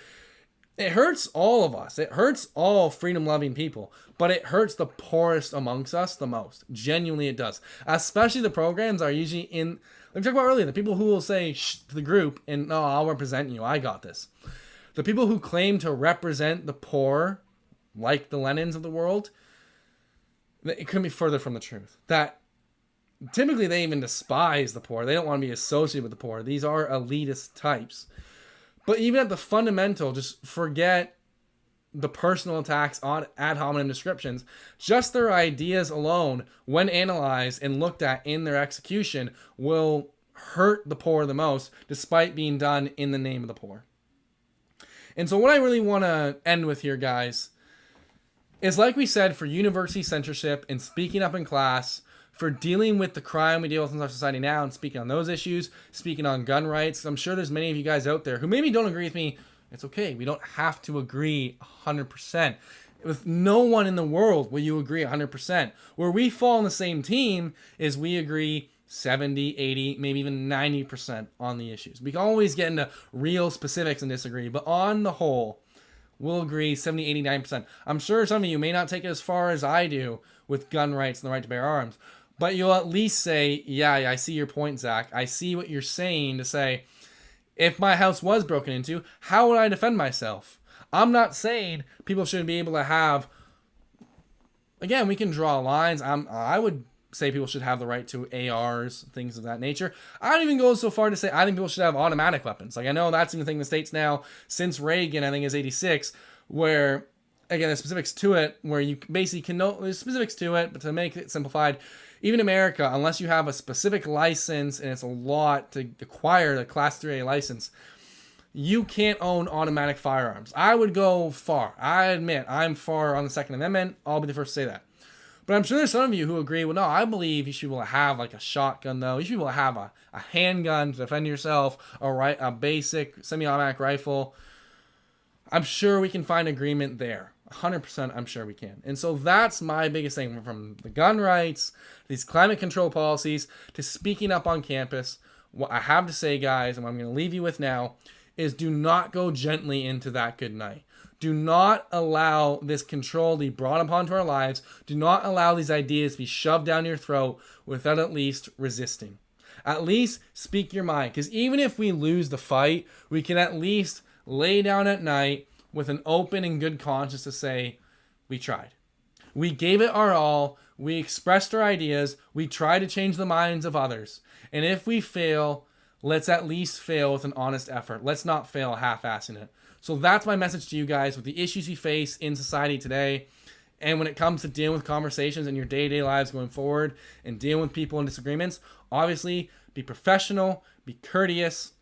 It hurts all of us. It hurts all freedom-loving people, but it hurts the poorest amongst us the most. Genuinely, it does. Especially the programs are usually in, like we talked about earlier, the people who will say shh to the group and, no, I'll represent you. I got this. The people who claim to represent the poor, like the Lenins of the world, it couldn't be further from the truth. That typically they even despise the poor. They don't want to be associated with the poor. These are elitist types. But even at the fundamental, just forget the personal attacks on ad hominem descriptions. Just their ideas alone, when analyzed and looked at in their execution, will hurt the poor the most, despite being done in the name of the poor. And so what I really want to end with here, guys, is like we said, for university censorship and speaking up in class, for dealing with the crime we deal with in our society now and speaking on those issues, speaking on gun rights. I'm sure there's many of you guys out there who maybe don't agree with me. It's okay. We don't have to agree 100%. With no one in the world will you agree 100%. Where we fall on the same team is we agree 70, 80, maybe even 90% on the issues. We can always get into real specifics and disagree, but on the whole, we'll agree 70, 80, 90%. I'm sure some of you may not take it as far as I do with gun rights and the right to bear arms, but you'll at least say, yeah, I see your point, Zach. I see what you're saying to say, if my house was broken into, how would I defend myself? I'm not saying people shouldn't be able to have, again, we can draw lines. I would say people should have the right to ARs, things of that nature. I don't even go so far to say I think people should have automatic weapons. Like, I know that's even a thing in the States now since Reagan, I think is 86, where, again, there's specifics to it, where you basically can know, there's specifics to it, but to make it simplified, even America, unless you have a specific license, and it's a lot to acquire the Class 3A license, you can't own automatic firearms. I would go far. I admit, I'm far on the Second Amendment. I'll be the first to say that. But I'm sure there's some of you who agree, well, no, I believe you should be able to have like a shotgun, though. You should be able to have a handgun to defend yourself, a basic semi-automatic rifle. I'm sure we can find agreement there. 100% I'm sure we can. And so that's my biggest thing, from the gun rights, these climate control policies, to speaking up on campus. What I have to say, guys, and what I'm going to leave you with now, is do not go gently into that good night. Do not allow this control to be brought upon to our lives. Do not allow these ideas to be shoved down your throat without at least resisting. At least speak your mind. Because even if we lose the fight, we can at least lay down at night with an open and good conscience to say, we tried. We gave it our all. We expressed our ideas. We tried to change the minds of others. And if we fail, let's at least fail with an honest effort. Let's not fail half-assing it. So that's my message to you guys with the issues we face in society today. And when it comes to dealing with conversations in your day-to-day lives going forward and dealing with people in disagreements, obviously be professional, be courteous,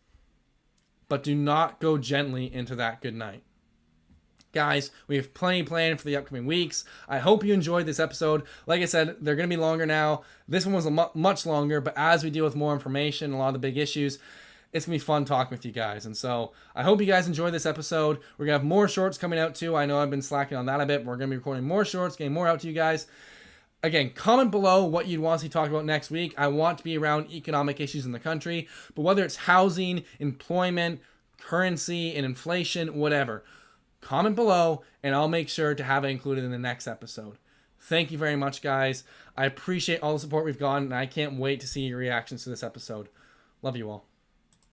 but do not go gently into that good night. Guys, we have plenty planned for the upcoming weeks. I hope you enjoyed this episode. Like I said, they're going to be longer now. This one was much longer, but as we deal with more information, a lot of the big issues, it's going to be fun talking with you guys. And so I hope you guys enjoyed this episode. We're going to have more shorts coming out too. I know I've been slacking on that a bit, but we're going to be recording more shorts, getting more out to you guys. Again, comment below what you'd want to see talked about next week. I want to be around economic issues in the country, but whether it's housing, employment, currency, and inflation, whatever, comment below and I'll make sure to have it included in the next episode. Thank you very much, guys. I appreciate all the support we've gotten, and I can't wait to see your reactions to this episode. Love you all.